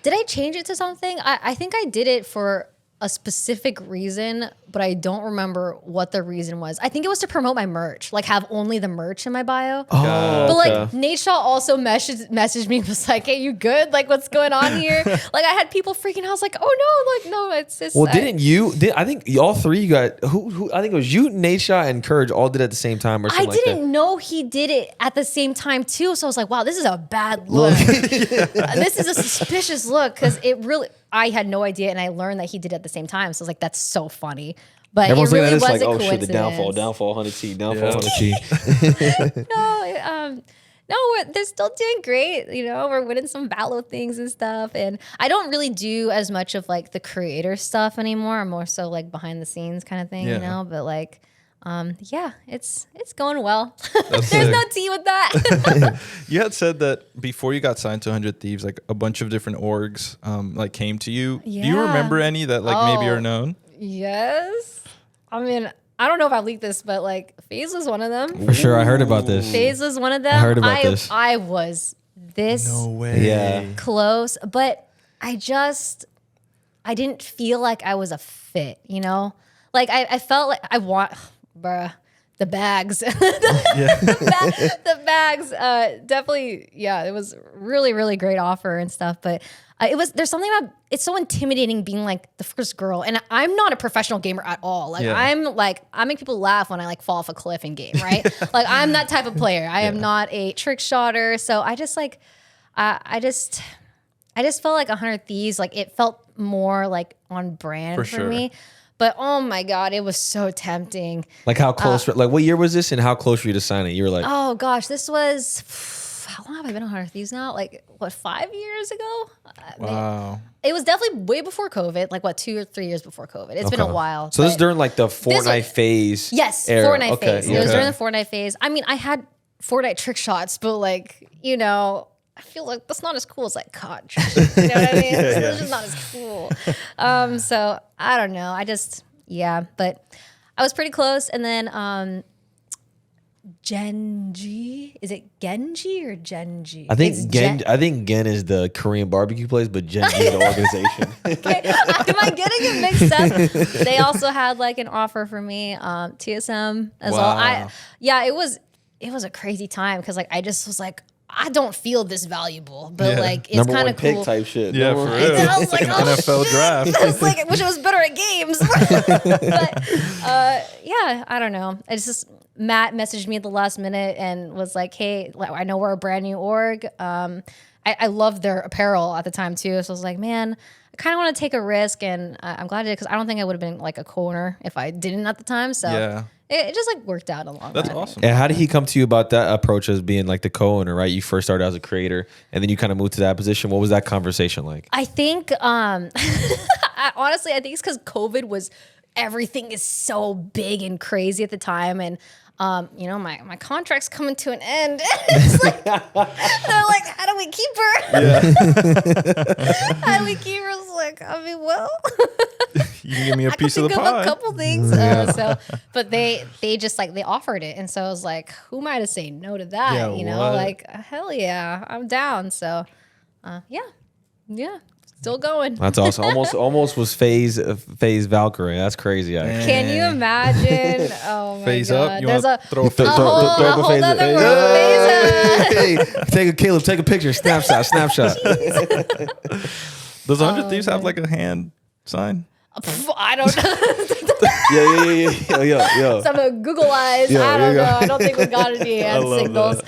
Did I change it to something? I think I did it for a specific reason, but I don't remember what the reason was. I think it was to promote my merch, like have only the merch in my bio. Oh, But okay. like Nate Shaw also messaged me and was like, "Hey, you good? Like, what's going on here?" Like I had people freaking out. I was like, "Oh no, like no, it's just." Well, didn't you? I think all three you got. Who? I think it was you, Nate Shaw, and Courage all did it at the same time, or I something like that. didn't know he did it at the same time too. So I was like, "Wow, this is a bad look. This is a suspicious look," because it really. I had no idea, and I learned that he did it at the same time. So I was like, "That's so funny." But Everyone's it really looking was at a this like, oh shit, the coincidence. downfall, 100T, downfall, Yeah. 100T. No, they're still doing great. You know, we're winning some battle things and stuff. And I don't really do as much of like the creator stuff anymore. I'm more so like behind the scenes kind of thing, Yeah. you know. But like, yeah, it's going well. That's There's sick. no tea with that. You had said that before you got signed to 100 Thieves, like a bunch of different orgs like came to you. Do you Yeah. remember any that like maybe Oh. are known? Yes. I mean, I don't know if I leaked this, but like FaZe was one of them. For sure, I heard about this. FaZe was one of them. I heard about this. I was this way. Yeah. close, but I didn't feel like I was a fit, you know? Like I felt like the bags. The bags, definitely, yeah, it was really, really great offer and stuff, but there's something about, it's so intimidating being like the first girl, and I'm not a professional gamer at all. Like Yeah. I make people laugh when I like fall off a cliff in game, right? Like I'm that type of player. I am not a trick shotter, so I just like, I just felt like 100 Thieves, like it felt more like on brand For for sure. me. But oh my God, it was so tempting. Like how close? like what year was this, and how close were you to signing? You were like, Oh gosh, this was, how long have I been on 100 Thieves now? Like what, 5 years ago? Wow. It was definitely way before COVID, like what, 2 or 3 years before COVID. It's been a okay. while. So this is but- during like the Fortnite phase. Yes, era. Fortnite Okay, phase. It was okay. during the Fortnite phase. I mean, I had Fortnite trick shots, but like, you know, I feel like that's not as cool as like COD. You know what I mean? It's just not as cool. So I don't know. But I was pretty close. And then Genji, is it Genji or Genji? I think I think Gen is the Korean barbecue place, but Genji is the organization. Okay. Am I getting it mixed up? They also had like an offer for me, TSM as well. It was a crazy time because like I just was like, I don't feel this valuable, but like it's kind of cool type shit. Yeah, for real. I was like, An oh, NFL shit. draft. It's like, wish I was better at games. But I don't know. It's just Matt messaged me at the last minute and was like, hey, I know we're a brand new org. I loved their apparel at the time too. So I was like, man, I kind of want to take a risk, and I'm glad I did because I don't think I would have been like a co-owner if I didn't at the time. So it just like worked out a long That's run. awesome. And how did he come to you about that approach as being like the co-owner, right? You first started as a creator and then you kind of moved to that position. What was that conversation like? I think, honestly, I think it's because COVID was, everything is so big and crazy at the time. And, my contract's coming to an end. It's like, they're like, how do we keep her? Yeah. How do we keep her? It's like, You can give me a I piece could of the think of pie. a couple things. But they just like, they offered it. And so I was like, who am I to say no to that? Yeah, what? Like, hell yeah, I'm down. So, yeah, still going. That's awesome. Almost was FaZe Valkyrae. That's crazy. Actually. Can you imagine? Oh my FaZe god! up. You There's want a to throw a Throw- FaZe throw- up? throw a up a whole FaZe up. other world. FaZe. Hey, take a Caleb, take a picture, snapshot. Does 100 Thieves have like a hand sign? I don't know. Yeah. Some Google eyes. Yeah, I there don't you know. go. I don't think we got any hand love signals.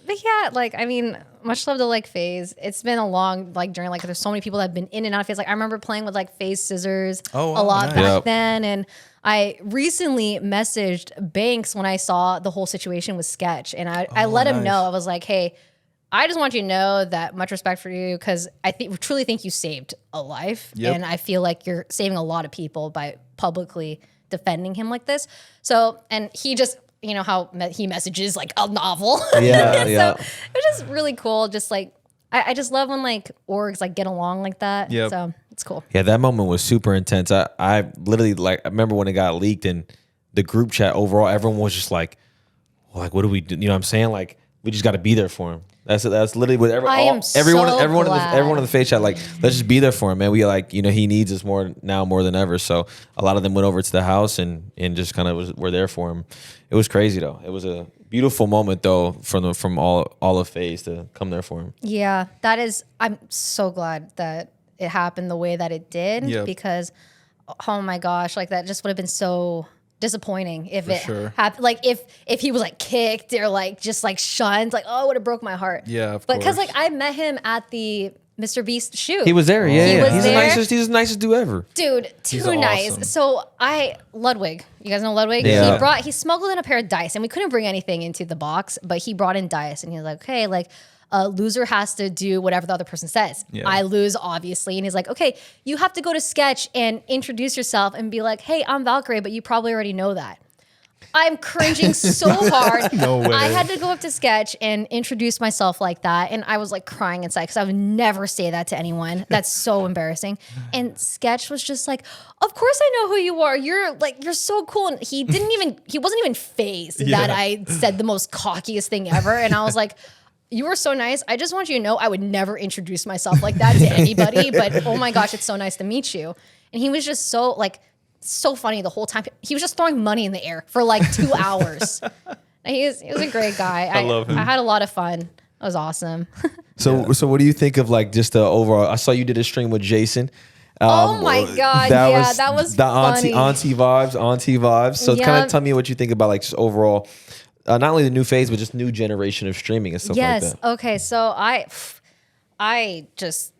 But yeah, like I mean, much love to like FaZe. It's been a long journey. Like there's so many people that have been in and out of FaZe. Like I remember playing with like FaZe Scissors a lot nice. back then, and I recently messaged Banks when I saw the whole situation with Sketch, and I let him know. I was like, hey, I just want you to know that much respect for you because I truly think you saved a life. Yep. And I feel like you're saving a lot of people by publicly defending him like this. So, and he just, how he messages like a novel. Yeah. So it's just really cool. Just like, I just love when like orgs like get along like that. Yep. So it's cool. Yeah, that moment was super intense. I literally I remember when it got leaked and the group chat overall, everyone was just like, what do we do? You know what I'm saying? Like, we just got to be there for him. That's literally what everyone in the FaZe chat, like, let's just be there for him, man. We he needs us more than ever. So a lot of them went over to the house and just kind of were there for him. It was crazy though. It was a beautiful moment though from all of FaZe to come there for him. Yeah, I'm so glad that it happened the way that it did because, oh my gosh, like that just would have been so disappointing if happened. Like if he was like kicked or like just like shunned, like it would have broke my heart. Yeah, of but course. because like I met him at the MrBeast shoot. He was there, yeah. was He's there. he's the nicest dude ever. Dude, too nice. awesome. So Ludwig, you guys know Ludwig? Yeah. He smuggled in a pair of dice and we couldn't bring anything into the box, but he brought in dice and he was like, okay, like a loser has to do whatever the other person says. Yeah. I lose, obviously. And he's like, okay, you have to go to Sketch and introduce yourself and be like, hey, I'm Valkyrae, but you probably already know that. I'm cringing so hard. No way. I had to go up to Sketch and introduce myself like that. And I was like crying inside because I would never say that to anyone. That's so embarrassing. And Sketch was just like, of course I know who you are. You're so cool. And he wasn't even fazed that I said the most cockiest thing ever. And I was like, you were so nice. I just want you to know I would never introduce myself like that to anybody. But oh my gosh, it's so nice to meet you. And he was just so funny the whole time. He was just throwing money in the air for like 2 hours. He was a great guy. I love him. I had a lot of fun. It was awesome. So what do you think of like just the overall? I saw you did a stream with Jason. Oh my God, that was the funny. auntie vibes. So kind of tell me what you think about like just overall, not only the new phase but just new generation of streaming and stuff like that. Okay. So I just,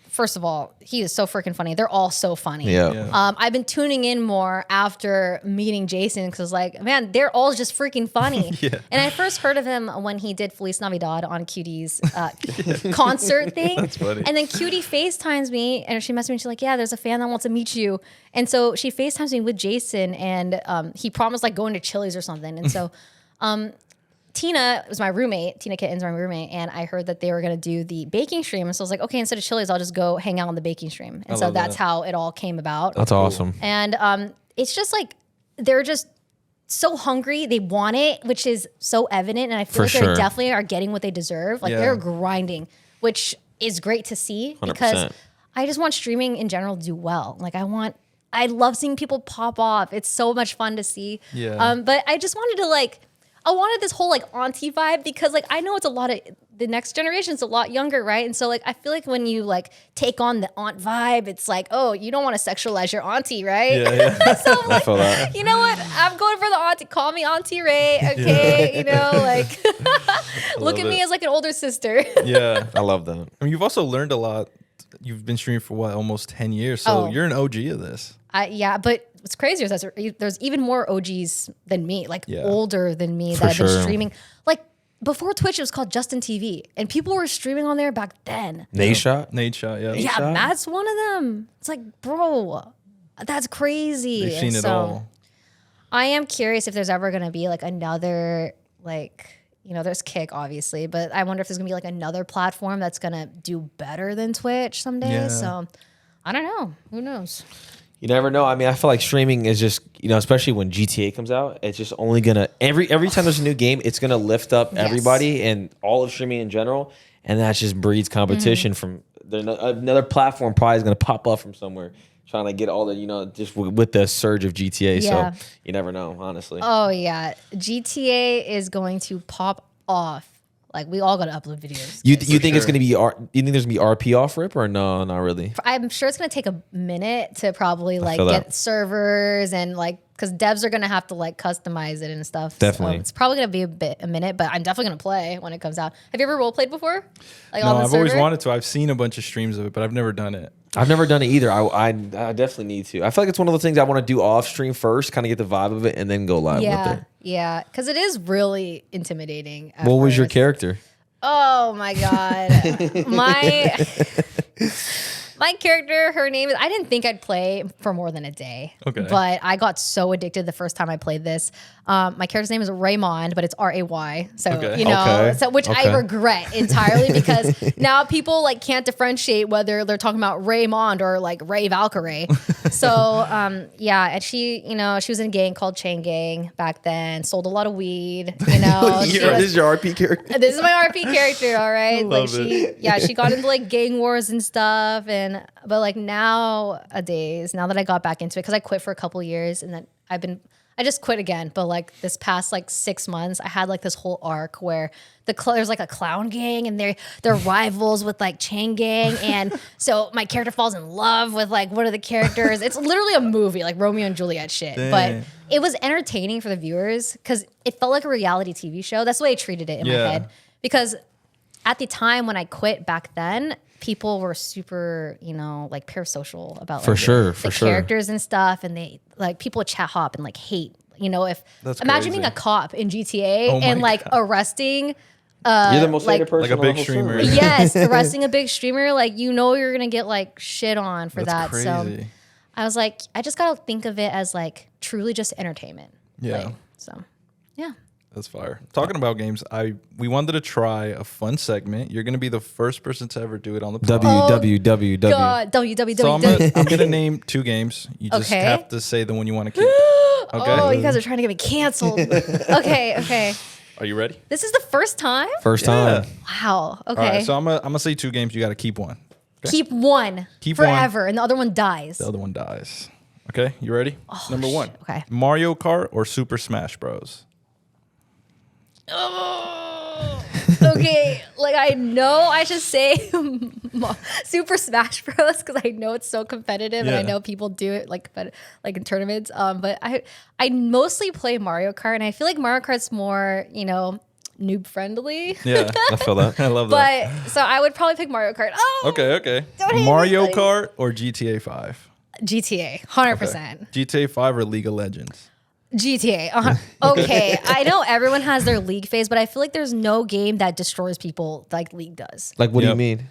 first of all, he is so freaking funny. They're all so funny. Yeah. I've been tuning in more after meeting Jason because I was like, man, they're all just freaking funny. And I first heard of him when he did Feliz Navidad on Cutie's concert thing. That's funny. And then Cutie FaceTimes me and she messaged me. She's like, yeah, there's a fan that wants to meet you. And so she FaceTimes me with Jason and he promised like going to Chili's or something. And so Tina was my roommate. Tina Kitten's my roommate, and I heard that they were gonna do the baking stream, and so I was like, okay, instead of Chili's, I'll just go hang out on the baking stream, and so that's how it all came about. That's awesome. And it's just like they're just so hungry, they want it, which is so evident, and I feel like they definitely are getting what they deserve. Like they're grinding, which is great to see 100%. because I just want streaming in general to do well. Like I love seeing people pop off. It's so much fun to see. Yeah. But I just wanted to I wanted this whole auntie vibe because I know it's a lot of the next generation's a lot younger, right? And so I feel like when you take on the aunt vibe, it's oh, you don't want to sexualize your auntie, right? Yeah. So I feel that. You know what? I'm going for the auntie. Call me Auntie Ray, okay? You know, look at me as an older sister. Yeah. I love that. I mean, you've also learned a lot. You've been streaming for almost 10 years. So you're an OG of this. Yeah, but what's crazy is that there's even more OGs than me, older than me that have been streaming. Before Twitch, it was called Justin TV, and people were streaming on there back then. Nate Shot, Yeah, Matt's one of them. It's bro, that's crazy. They've seen it all. I am curious if there's ever going to be another there's Kick obviously, but I wonder if there's gonna be another platform that's gonna do better than Twitch someday. Yeah. So I don't know. Who knows? You never know. I mean, I feel like streaming is just, especially when GTA comes out, it's just only gonna every time there's a new game, it's gonna lift up everybody and all of streaming in general, and that just breeds competition from another platform. Probably is gonna pop up from somewhere, trying to get all the just with the surge of GTA. Yeah. So you never know, honestly. Oh yeah, GTA is going to pop off. We all got to upload videos. You think it's gonna be? You think there's gonna be RP off rip or no? Not really. I'm sure it's gonna take a minute to probably get that. servers and because devs are gonna have to customize it and stuff. Definitely. So it's probably gonna be a minute, but I'm definitely gonna play when it comes out. Have you ever role played before? No, I've always wanted to. I've seen a bunch of streams of it, but I've never done it. I've never done it either. I definitely need to. I feel like it's one of the things I want to do off stream first, kind of get the vibe of it, and then go live with it. Yeah, because it is really intimidating. What was your character? Oh my god, my character, her name is. I didn't think I'd play for more than a day. Okay. But I got so addicted the first time I played this. My character's name is Raymond, but it's RAY. So which I regret entirely because now people can't differentiate whether they're talking about Raymond or Ray Valkyrae. So and she she was in a gang called Chain Gang back then. Sold a lot of weed. This is your RP character. This is my RP character. All right. She got into gang wars and stuff, but nowadays, now that I got back into it, because I quit for a couple years and then I just quit again. But this past 6 months, I had this whole arc where there's a clown gang and they're rivals with Chain Gang, and so my character falls in love with one of the characters. It's literally a movie, Romeo and Juliet shit. Dang. But it was entertaining for the viewers because it felt like a reality TV show. That's the way I treated it in my head. Because at the time when I quit back then, people were super, parasocial about the characters and stuff, and they people would chat hop and hate. Imagine being a cop in GTA and arresting. You're the most hated person, a big streamer. Yes, arresting a big streamer. You're gonna get shit on for That's that. crazy. So I was I just gotta think of it as truly just entertainment. Yeah. Yeah. That's fire. Talking about games, we wanted to try a fun segment. You're going to be the first person to ever do it on the pod. www. God, So I'm going to name 2 games. You just have to say the one you want to keep. Okay. Oh, you guys are trying to get me canceled. Okay. Are you ready? This is the first time? First time. Wow. Okay. All right, so I'm gonna say 2 games. You got to keep one. Okay? Keep one Keep forever, one. and the other one dies. The other one dies. Okay, you ready? Number 1. Okay. Mario Kart or Super Smash Bros? Oh, okay. I know I should say Super Smash Bros. Because I know it's so competitive, and I know people do it in tournaments. But I mostly play Mario Kart, and I feel like Mario Kart's more noob friendly. Yeah, I feel that. I love that. But so I would probably pick Mario Kart. Oh, Okay. Don't hate Mario me, Kart or GTA 5? GTA, 100%. GTA 5 or League of Legends? GTA. Okay, I know everyone has their League phase, but I feel like there's no game that destroys people like League does. What do you mean?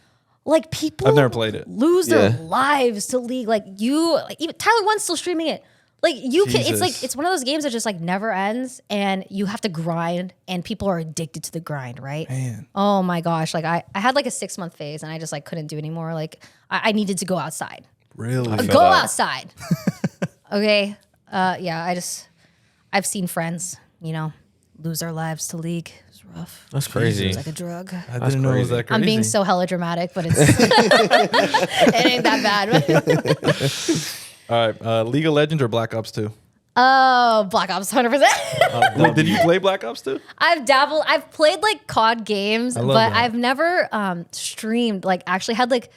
People I've never played it. lose their lives to League. Even Tyler One's still streaming it. Like you can, Jesus. it's one of those games that just like never ends, and you have to grind, and people are addicted to the grind, right? Man. Oh my gosh! Like I had like a 6-month phase, and I just like couldn't do anymore. Like I needed to go outside. Really? Go outside. Okay. Yeah. I've seen friends, lose their lives to League. It's rough. That's crazy. It's like a drug. I didn't know it was that crazy. I'm being so hella dramatic, but it's it ain't that bad. All right, League of Legends or Black Ops 2? Oh, Black Ops 100%. Wait, did you play Black Ops 2? I've dabbled. I've played like COD games, love but that. I've never streamed. Like actually had like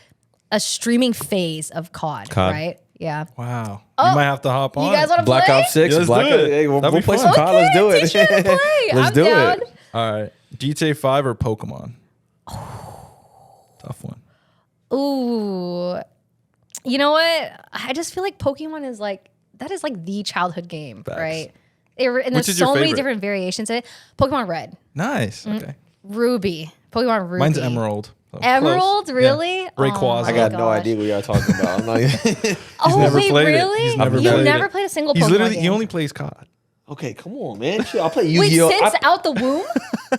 a streaming phase of COD. Right? Yeah. Wow. Oh, you might have to hop on. You guys want to Black play? Ops 6. Yeah, let's Black do it. Ops. Hey, we'll That'd be play fun. some COD. Let's do it. Teach me to play. Let's I'm do down. it. All right. GTA 5 or Pokemon? Tough one. Ooh. You know what? I just feel like Pokemon is like, that is like the childhood game, Facts. right? And Which there's is your so many favorite? different variations of it. Pokemon Red, Nice. Okay. Ruby, Pokemon Ruby. Mine's Emerald. So Emerald, close. really? Yeah. Oh Rayquaza. I got no gosh. idea what y'all talking about. I'm not even Oh, never wait, played it. really? He's never You've played never it. played a single He's Pokemon literally, game? he only plays COD. Okay, come on, man. Shit, I'll play Wait, Yu-Gi-Oh. since out the womb?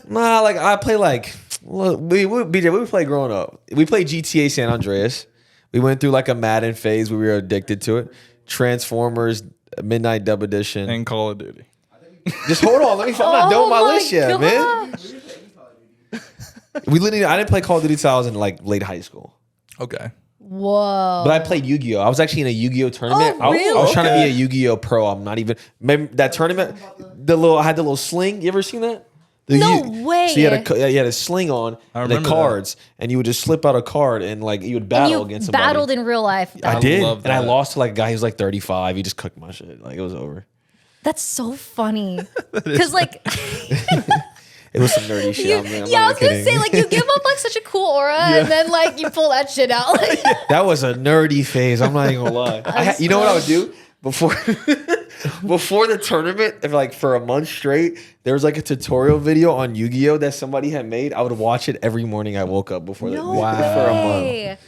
Nah, like I play like look, BJ, what we play growing up? We played GTA San Andreas. We went through like a Madden phase where we were addicted to it. Transformers, Midnight Dub Edition. And Call of Duty. Just hold on, I'm not done with my list yet, man. gosh. We literally, I didn't play Call of Duty till I was in like late high school. Okay. Whoa. But I played Yu-Gi-Oh. I was actually in a Yu-Gi-Oh tournament. Oh, really? I was trying to be Okay. a Yu-Gi-Oh pro. I'm not even. Remember that tournament? I had the little sling. You ever seen that? No way. So you had a sling on I and the remember cards, and you would just slip out a card and like you would And battle you against somebody. battled in real life. I did, love and I that. lost to like a guy who was like 35. He just cooked my shit. Like it was over. That's so funny. Because like, It was some nerdy shit. I'm yeah, I not was gonna kidding. say like you give up like such a cool aura, and then like you pull that shit out. Like, That was a nerdy phase. I'm not even gonna lie. You know what I would do before before the tournament? If like for a month straight, there was like a tutorial video on Yu-Gi-Oh that somebody had made. I would watch it every morning. I woke up before no for a month, way.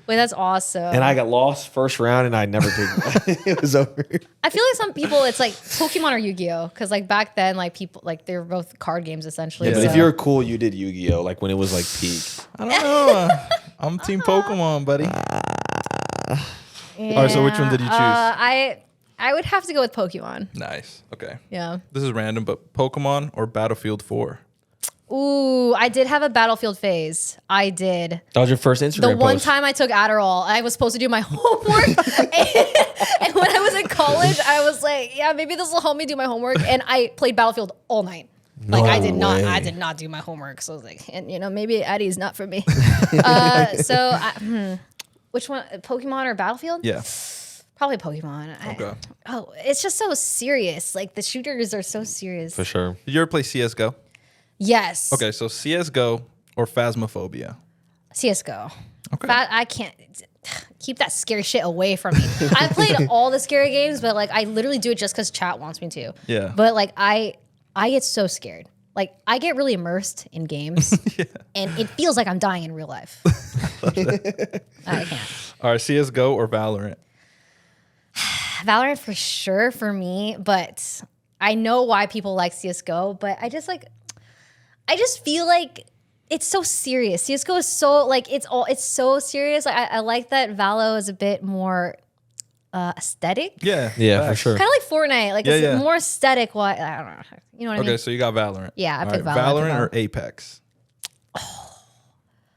Wait, that's awesome. and I got lost first round, and I never picked. It was over. I feel like some people, it's like Pokemon or Yu-Gi-Oh, because like back then, like people, like they were both card games essentially. Yeah, but so. if you're cool, you did Yu-Gi-Oh like when it was like peak. I don't know. I'm Team Pokemon, buddy. All right, so which one did you choose? I would have to go with Pokemon. Nice. Okay. Yeah. This is random, but Pokemon or Battlefield 4? Ooh, I did have a Battlefield phase. I did. That was your first Instagram The one post. time I took Adderall, I was supposed to do my homework. and when I was in college, I was like, yeah, maybe this will help me do my homework. And I played Battlefield all night. Like I did not do my homework. So I was like, and maybe Eddie's not for me. Which one? Pokemon or Battlefield? Yeah. Probably Pokemon. Okay. It's just so serious. Like the shooters are so serious. For sure. Did you ever play CSGO? Yes. Okay, so CSGO or Phasmophobia? CS:GO. Okay. I can't keep that scary shit away from me. I played all the scary games, but like I literally do it just because chat wants me to. Yeah. But like I get so scared. Like I get really immersed in games, and it feels like I'm dying in real life. I can't. All right, CSGO or Valorant? Valorant for sure for me, but I know why people like CS:GO. But I just feel like it's so serious. CS:GO is so like it's so serious. Like, I like that Valo is a bit more aesthetic. Yeah. Yeah, for facts. sure. Kind of like Fortnite. Like it's Yeah. more aesthetic. Why I don't know. You know what I Okay, mean? so you got Valorant. Yeah, I All picked right, Valorant. Valorant or Apex?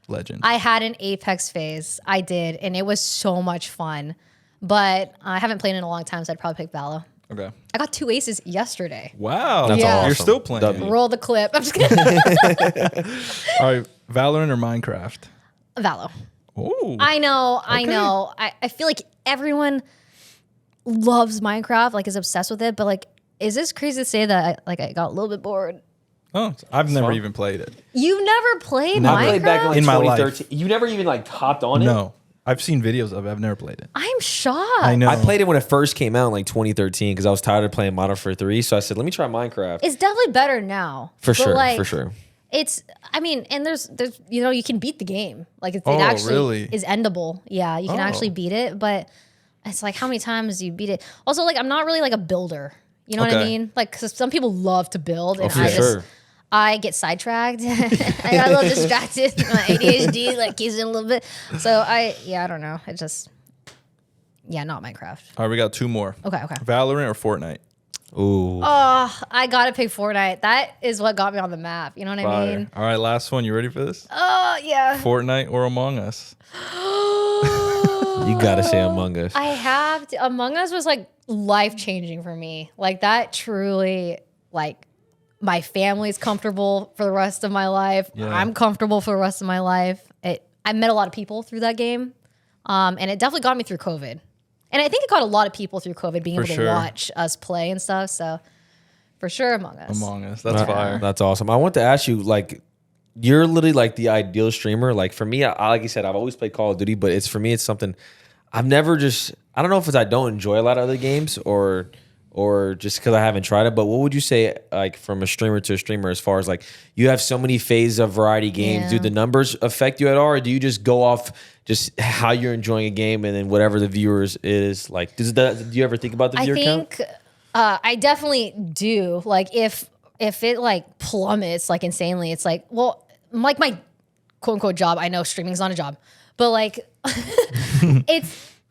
Legend. I had an Apex phase. I did, and it was so much fun. But I haven't played in a long time, so I'd probably pick Valo. Okay. I got 2 aces yesterday. Wow. That's Yeah. You're awesome. still playing. W. Roll the clip. I'm just kidding. All right, Valorant or Minecraft? Valo. Oh. I know. Okay. I feel like everyone loves Minecraft, like is obsessed with it. But like, is this crazy to say that I got a little bit bored? Oh, I've never fun. even played it. You've never played Never. Minecraft? I played back in like In my life. 2013. You never even like hopped on it? No. I've seen videos of it. I've never played it. I'm shocked. I know. I played it when it first came out in like 2013 because I was tired of playing Modern Warfare 3. So I said, let me try Minecraft. It's definitely better now. For But, sure. like, For sure. It's, I mean, and there's, you can beat the game. Like it Oh, actually really? is endable. Yeah, you can Oh. actually beat it. But it's like how many times do you beat it? Also, like I'm not really like a builder. You know what I Okay. mean? Like, cause some people love to build, and for sure. I get sidetracked. I got a little distracted. My ADHD like kicks in a little bit. So I don't know. It just, not Minecraft. All right, we got 2 more. Okay. Valorant or Fortnite? Ooh. Oh, I gotta pick Fortnite. That is what got me on the map. You know what I mean? All right, last one. You ready for this? Oh yeah. Fortnite or Among Us? You gotta say Among Us. I have to. Among Us was like life changing for me. Like that truly, like my family's comfortable for the rest of my life. Yeah. I'm comfortable for the rest of my life. I met a lot of people through that game, and it definitely got me through COVID. And I think it got a lot of people through COVID being able to watch us play and stuff. So for sure, Among Us. Among Us. That's fire. That's awesome. I want to ask you, like, you're literally like the ideal streamer. Like for me, I like you said, I've always played Call of Duty, but it's for me, it's something I've never just. I don't know if it's I don't enjoy a lot of other games or just because I haven't tried it. But what would you say, like from a streamer to a streamer, as far as like you have so many phases of variety games? Yeah. Do the numbers affect you at all, or do you just go off just how you're enjoying a game and then whatever the viewers is like? Do you ever think about the viewer count? I think I definitely do. Like if it like plummets like insanely, it's like, well, like my quote unquote job. I know streaming's not a job, but like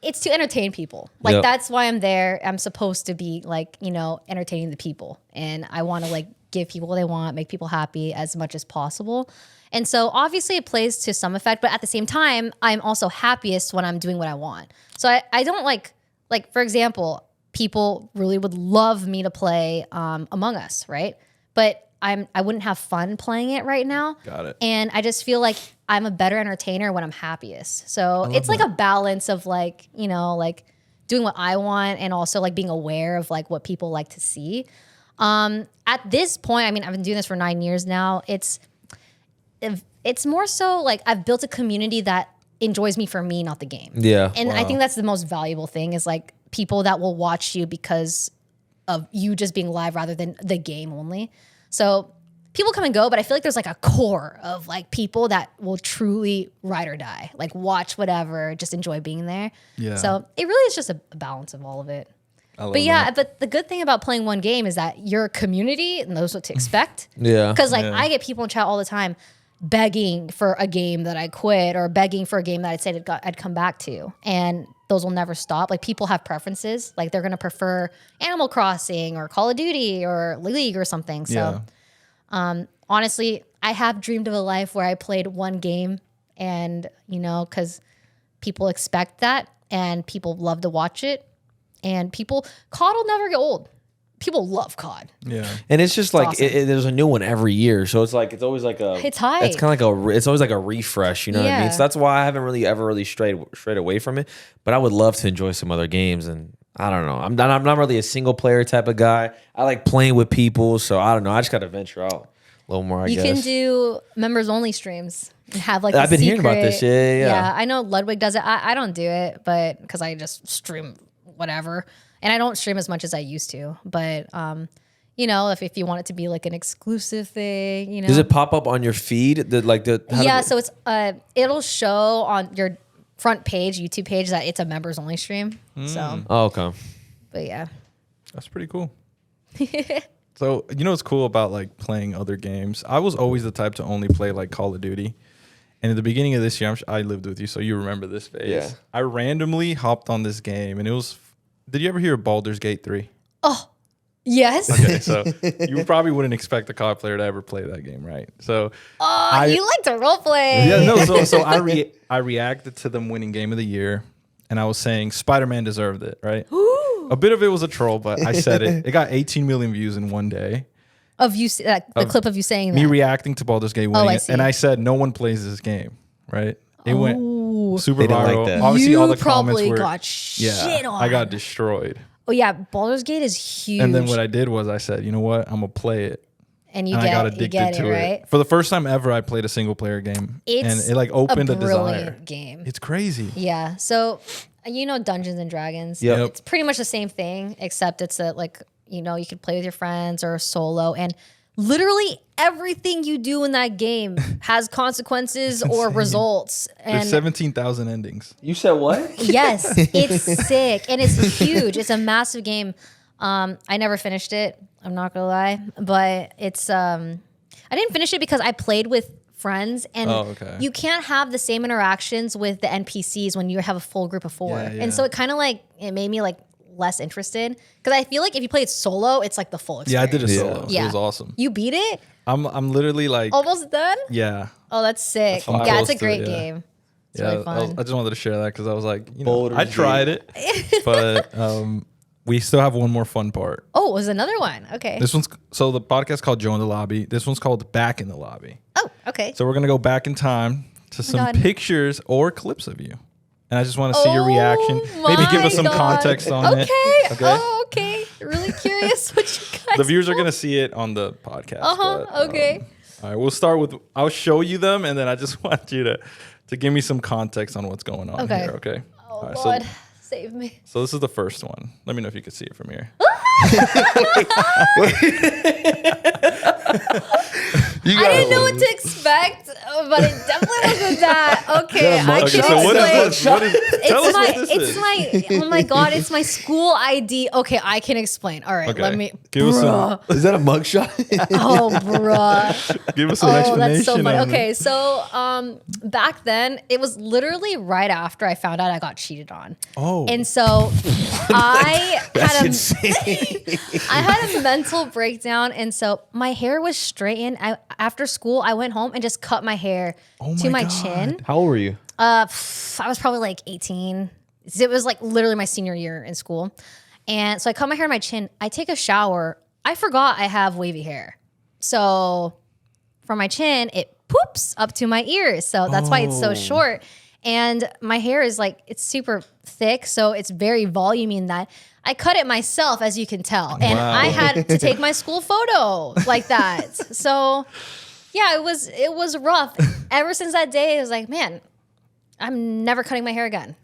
it's to entertain people. Like Yep. that's why I'm there. I'm supposed to be like, entertaining the people, and I want to like give people what they want, make people happy as much as possible. And so obviously it plays to some effect, but at the same time, I'm also happiest when I'm doing what I want. So I don't like for example, people really would love me to play Among Us, right? But I wouldn't have fun playing it right now. Got it. And I just feel like I'm a better entertainer when I'm happiest. So it's like a balance of like, like doing what I want and also like being aware of like what people like to see. At this point, I mean, I've been doing this for 9 years now. It's more so like I've built a community that enjoys me for me, not the game. Yeah. And I think that's the most valuable thing is like people that will watch you because of you just being live rather than the game only. So people come and go, but I feel like there's like a core of like people that will truly ride or die, like watch whatever, just enjoy being there. Yeah. So it really is just a balance of all of it. But yeah, but the good thing about playing one game is that you're a community and knows what to expect. Yeah. Because like I get people in chat all the time begging for a game that I quit or begging for a game that I'd said I'd come back to. And those will never stop. Like people have preferences. Like they're going to prefer Animal Crossing or Call of Duty or League or something. So honestly, I have dreamed of a life where I played one game and, because people expect that and people love to watch it. And COD will never get old. People love COD. Yeah. And it's just like awesome. there's a new one every year, so it's like it's always like a It's hype. It's kind of like it's always like a refresh, you know what I mean? Yeah. So that's why I haven't really ever strayed away from it. But I would love to enjoy some other games, and I don't know. I'm not really a single player type of guy. I like playing with people, so I don't know. I just got to venture out a little more. I You guess can do members only streams and have like I've been hearing about this. Yeah. Yeah, I know Ludwig does it. I don't do it, but because I just stream whatever. And I don't stream as much as I used to, but if you want it to be like an exclusive thing, Does it pop up on your feed? So it's it'll show on your front page, YouTube page, that it's a members only stream. So, Oh, okay. but yeah, That's pretty cool. So, what's cool about like playing other games? I was always the type to only play like Call of Duty. And at the beginning of this year, I lived with you, so you remember this phase. Yeah. I randomly hopped on this game, and it was. Did you ever hear of Baldur's Gate 3? oh yes, Okay, so you probably wouldn't expect a COD player to ever play that game, right? So you like to role play. yeah, no. So I reacted to them winning Game of the Year, and I was saying Spider-Man deserved it, right? A bit of it was a troll, but I said it. It got 18 million views in one day. Of you, the clip of you saying Me that. reacting to Baldur's Gate winning I it, see. and I said no one plays this game, right? It went super They didn't like viral. that. Obviously, you all the probably comments were got shit on. I got destroyed. Oh yeah, Baldur's Gate is huge. And then what I did was I said, you know what? I'm gonna play it. and you And I got get addicted to it, right? it. For the first time ever, I played a single player game, It's and it like opened a a desire. brilliant game. It's crazy. Yeah. So Dungeons and Dragons. Yep. It's pretty much the same thing, except it's you could play with your friends or solo. And literally everything you do in that game has consequences or results. And There's 17,000 endings. You said what? yes, it's sick and it's huge. It's a massive game. I never finished it. I'm not gonna lie, but it's I didn't finish it because I played with friends and you can't have the same interactions with the NPCs when you have a full group of 4. And so it kind of like it made me like less interested because I feel like if you play it solo, it's like the full experience. Yeah, I did it solo. Yeah. It was awesome. You beat it? I'm literally like almost done? Yeah. Oh, that's sick. Yeah, it's a great game. It's really fun. I just wanted to share that because I was like, you know, I tried it, but we still have one more fun part. Oh, it was another one. Okay. This one's so the podcast called Join the Lobby. This one's called Back in the Lobby. Oh, okay. So we're gonna go back in time to some pictures or clips of you, and I just want to see your reaction. Maybe give us some context on it. Okay. Oh, okay. Really curious what you guys. The viewers are gonna see it on the podcast. Okay. All right. We'll start with. I'll show you them, and then I just want you to give me some context on what's going on here. Okay. Oh right, God. Save me. So this is the first one. Let me know if you can see it from here. I didn't know what to expect, but it definitely wasn't that. Okay, I can so what is explain. this? Tell us what this is. It's my, oh my God, it's my school ID. Okay, I can explain. All right, let me. Give us some. Is that a mugshot? Oh, bruh. Give us some explanation. That's so funny. on Okay, it. so back then, it was literally right after I found out I got cheated on. Oh. And so I had insane. I had a mental breakdown, and so my hair was straightened. After school, I went home and just cut my hair to my chin. How old were you? I was probably like 18. It was like literally my senior year in school. And so I cut my hair to my chin. I take a shower. I forgot I have wavy hair. So from my chin, it poops up to my ears. So that's why it's so short. And my hair is like, it's super thick. So it's very volumey in that. I cut it myself, as you can tell. And I had to take my school photo like that. So yeah, it was rough. Ever since that day, I was like, man, I'm never cutting my hair again.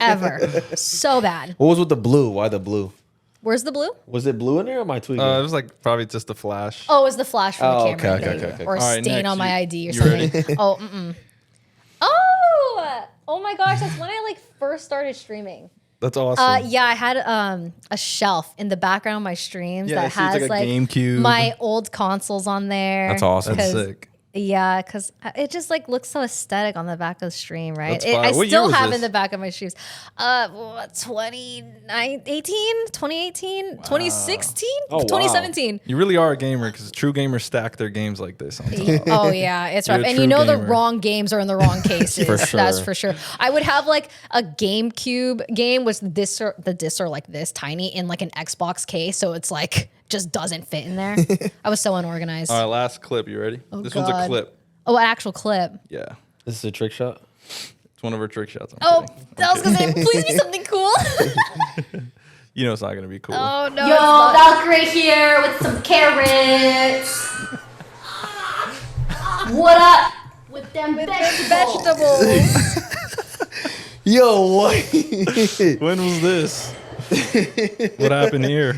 Ever. So bad. What was with the blue? Why the blue? Where's the blue? Was it blue in there or am I tweaking? It was like probably just a flash. Oh, it was the flash from the camera. Okay. Or a All right, stain next, on my ID or you something. ready? Oh my gosh, that's when I like first started streaming. That's awesome. Yeah, I had a shelf in the background of my streams that I see it's has like a GameCube. my old consoles on there. That's awesome. That's sick. Yeah, because it just like looks so aesthetic on the back of the stream, right? That's fire. I What year still was have this? in the back of my shoes. 2016, Oh, wow. 2017. You really are a gamer because true gamers stack their games like this on top. Oh yeah, it's You're rough. a And true you know gamer. the wrong games are in the wrong cases. For sure. That's for sure. I would have like a GameCube game with the discs are like this tiny in like an Xbox case, so it's like just doesn't fit in there. I was so unorganized. All right, last clip. You ready? This one's a God. clip. Oh, an actual clip. Yeah. This is a trick shot? It's one of her trick shots. I'm Oh, kidding. I was gonna say, please be something cool. You know it's not going to be cool. Oh no. Yo, Valkyrae here with some carrots. What up with them vegetables? Yo, what? When was this? What happened here?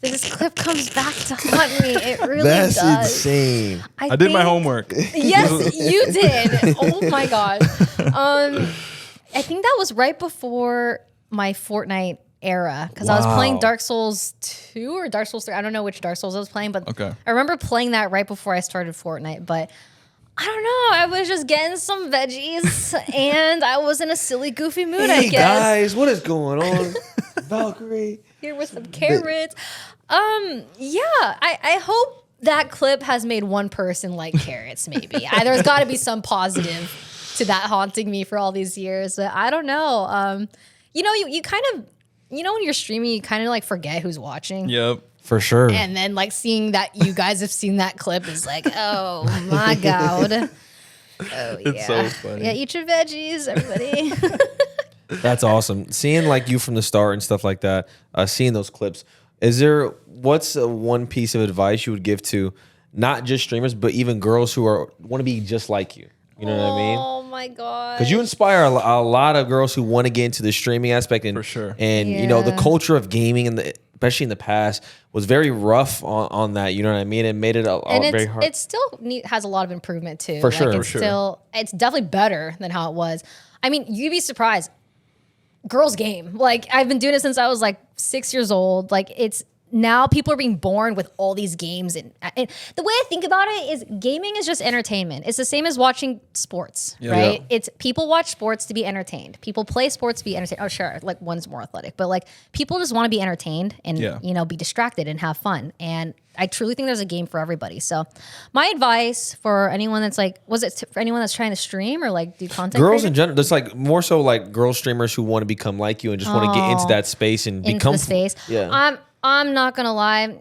This clip comes back to haunt me. It really That's does. insane. I did my think- homework. Yes, you did. Oh my god. I think that was right before my Fortnite era because I was playing Dark Souls 2 or Dark Souls 3. I don't know which Dark Souls I was playing, but Okay. I remember playing that right before I started Fortnite. But I don't know. I was just getting some veggies and I was in a silly, goofy mood, I Hey guess. guys, what is going on? Valkyrae. Here with some carrots. Yeah, I hope that clip has made one person like carrots, maybe. There's got to be some positive to that haunting me for all these years. But I don't know. You know, you kind of, you know, when you're streaming, you kind of like forget who's watching. Yep. For sure. And then like seeing that you guys have seen that clip is like, oh my God. Oh, It's so funny. Yeah, eat your veggies, everybody. That's awesome. Seeing like you from the start and stuff like that, seeing those clips. What's one piece of advice you would give to not just streamers, but even girls who want to be just like you? You know what I mean? Oh my God. Because you inspire a lot of girls who want to get into the streaming aspect and For sure. and you know the Yeah. culture of gaming and especially in the past, was very rough on that. You know what I mean? It made it very hard. It still has a lot of improvement too. For sure, It's definitely better than how it was. I mean, you'd be surprised. Girls game. Like, I've been doing it since I was like 6 years old. Like, it's now people are being born with all these games. And the way I think about it is gaming is just entertainment. It's the same as watching sports, right? Yeah. It's people watch sports to be entertained. People play sports to be entertained. Oh, sure, like one's more athletic, but like people just want to be entertained and, you know, be distracted and have fun. And I truly think there's a game for everybody. So my advice for anyone that's like, for anyone that's trying to stream or like do content? Girls in general, there's like more so like girl streamers who want to become like you and just want to get into that space and become the space. Yeah. I'm not gonna lie.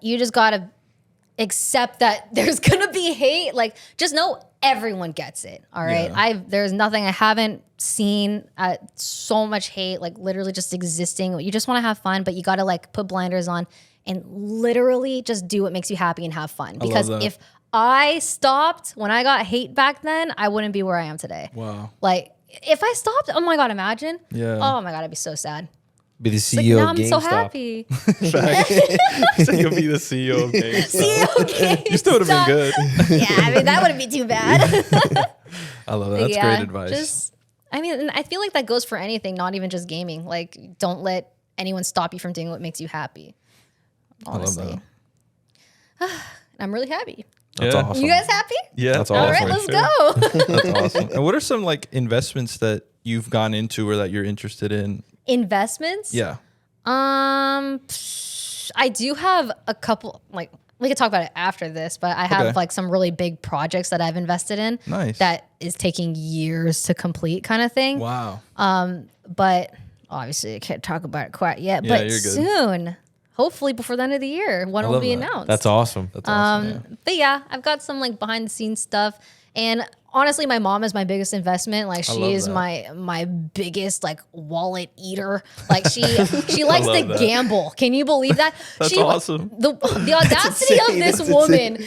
You just gotta accept that there's gonna be hate. Like, just know everyone gets it. All right. Yeah. There's nothing I haven't seen. So much hate, like literally just existing. You just want to have fun, but you gotta like put blinders on and literally just do what makes you happy and have fun. Because if I stopped when I got hate back then, I wouldn't be where I am today. Wow. Like, if I stopped, oh my God, imagine. Yeah. Oh my God, I'd be so sad. Be the CEO now of I'm GameStop. so happy. So you'll be the CEO of GameStop. CEO of GameStop. You still would have been good. Yeah, I mean, that wouldn't be too bad. I love that. That's great advice. I mean, and I feel like that goes for anything, not even just gaming. Like, don't let anyone stop you from doing what makes you happy. Honestly. I love that. I'm really happy. That's awesome. You guys happy? Yeah. That's All awesome. right, let's go. That's awesome. And what are some like investments that you've gone into or that you're interested in? Investments? Yeah. I do have a couple, like, we could talk about it after this, but I have like some really big projects that I've invested in. Nice. That is taking years to complete kind of thing. Wow. But obviously I can't talk about it quite yet, Yeah, but you're good. soon, hopefully before the end of the year, one will love be that. announced. That's awesome. That's awesome. But yeah, I've got some like behind the scenes stuff. And honestly, my mom is my biggest investment. Like, she is my biggest like wallet eater. Like, she likes to gamble. Can you believe that? That's awesome. The audacity of this woman.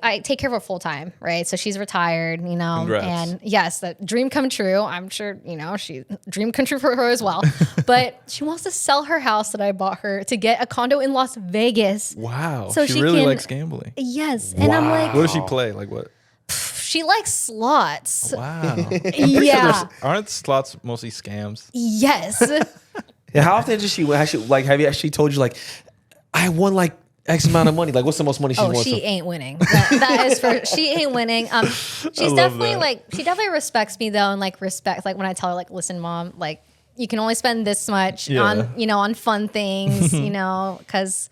I take care of her full time, right? So she's retired, you know. Congrats. And yes, the dream come true. I'm sure, you know, dream come true for her as well. But she wants to sell her house that I bought her to get a condo in Las Vegas. Wow. So she really likes gambling. Yes. And I'm like, What does she play? Like what? she likes slots. Wow. Yeah. Aren't slots mostly scams? Yes. Yeah, how often does she actually like? Have you actually told you like, I won like X amount of money? Like, what's the most money she won? She ain't winning. That is for she ain't winning. She's definitely like, she definitely respects me though, and like respects like when I tell her like, listen, mom, like you can only spend this much on, you know, on fun things, you know, because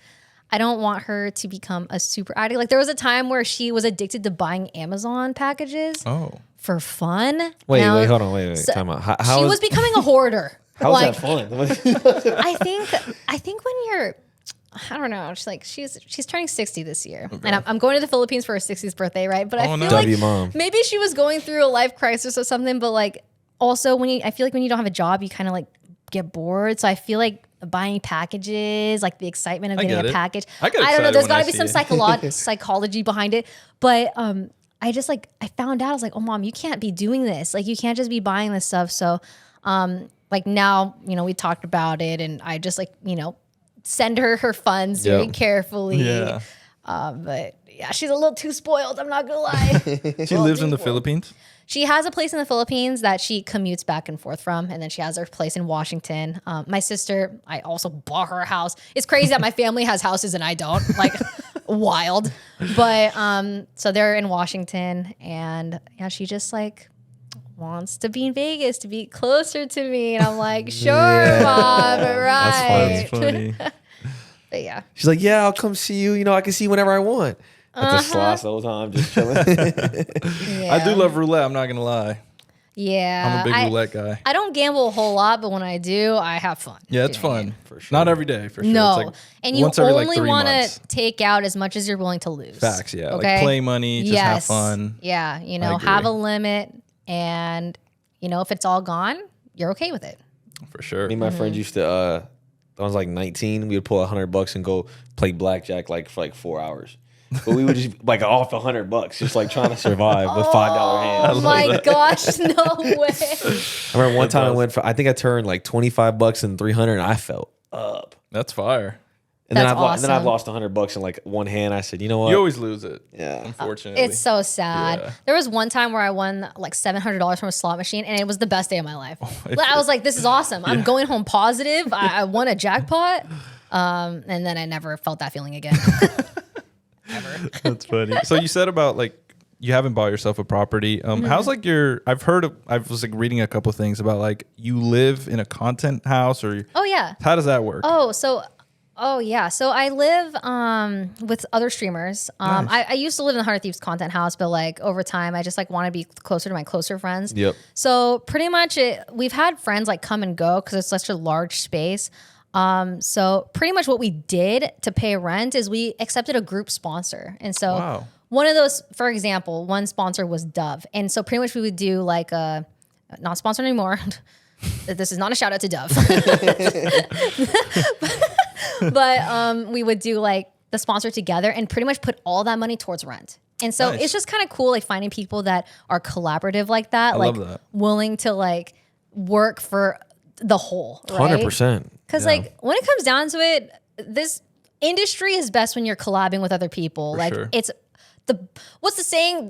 I don't want her to become a super addict. Like, there was a time where she was addicted to buying Amazon packages for fun. Wait, hold on, so time out. How she was becoming a hoarder. How was like, that fun? I think when you're, I don't know, she's turning 60 this year, and I'm going to the Philippines for her 60th birthday, right? But I feel like Mom. maybe she was going through a life crisis or something. But like, also I feel like when you don't have a job, you kind of like get bored. So I feel like buying packages, like the excitement of getting a package. I don't know. There's got to be some psychology behind it. But I just like, I found out, I was like, oh mom, you can't be doing this. Like, you can't just be buying this stuff. So like now, you know, we talked about it, and I just like, you know, send her funds very carefully. Yeah. But yeah, she's a little too spoiled. I'm not gonna lie. She lives in the Philippines? She has a place in the Philippines that she commutes back and forth from, and then she has her place in Washington. My sister, I also bought her a house. It's crazy that my family has houses and I don't. Like, wild. But so they're in Washington, and yeah, she just like wants to be in Vegas to be closer to me, and I'm like, sure, mom, right? That's funny. But yeah, She's like, yeah, I'll come see you. You know, I can see you whenever I want. That's a slots the whole time, just chilling. I do love roulette. I'm not gonna lie. Yeah, I'm a big roulette guy. I don't gamble a whole lot, but when I do, I have fun. Yeah, it's fun. For sure. Not every day, for sure. No, it's like and you every, only like, want to take out as much as you're willing to lose. Facts, yeah. Okay? Like play money, just have fun. Yeah, you know, have a limit, and you know, if it's all gone, you're okay with it. For sure. Me and my friends used to. I was like 19. We would pull $100 and go play blackjack like for like 4 hours. But we would just like off $100, just like trying to survive with $5 hands. Oh my gosh, no way! I remember one time I went for, I think I turned like $25 and $300, and I felt up. That's fire. And then That's I've awesome. lost $100 in like one hand. I said, you know what? You always lose it. Yeah. Unfortunately. It's so sad. Yeah. There was one time where I won like $700 from a slot machine, and it was the best day of my life. it- I was like, "This is awesome! I'm going home positive. I won a jackpot." And then I never felt that feeling again. That's funny. So you said about like you haven't bought yourself a property. How's like I was like reading a couple of things about like you live in a content house or Oh yeah. how does that work? Oh yeah. So I live with other streamers. Nice. I used to live in the Heart of Thieves content house, but like over time I just like want to be closer to my closer friends. Yep. So pretty much we've had friends like come and go because it's such a large space. So pretty much what we did to pay rent is we accepted a group sponsor. And so Wow. one of those, for example, one sponsor was Dove. And so pretty much we would do like not sponsored anymore. This is not a shout out to Dove. But we would do like the sponsor together and pretty much put all that money towards rent. And so Nice. it's just kind of cool like finding people that are collaborative like that, I like love that. willing to like work for the whole, right? 100%. Because like when it comes down to it, this industry is best when you're collabing with other people. For like sure. it's what's the saying?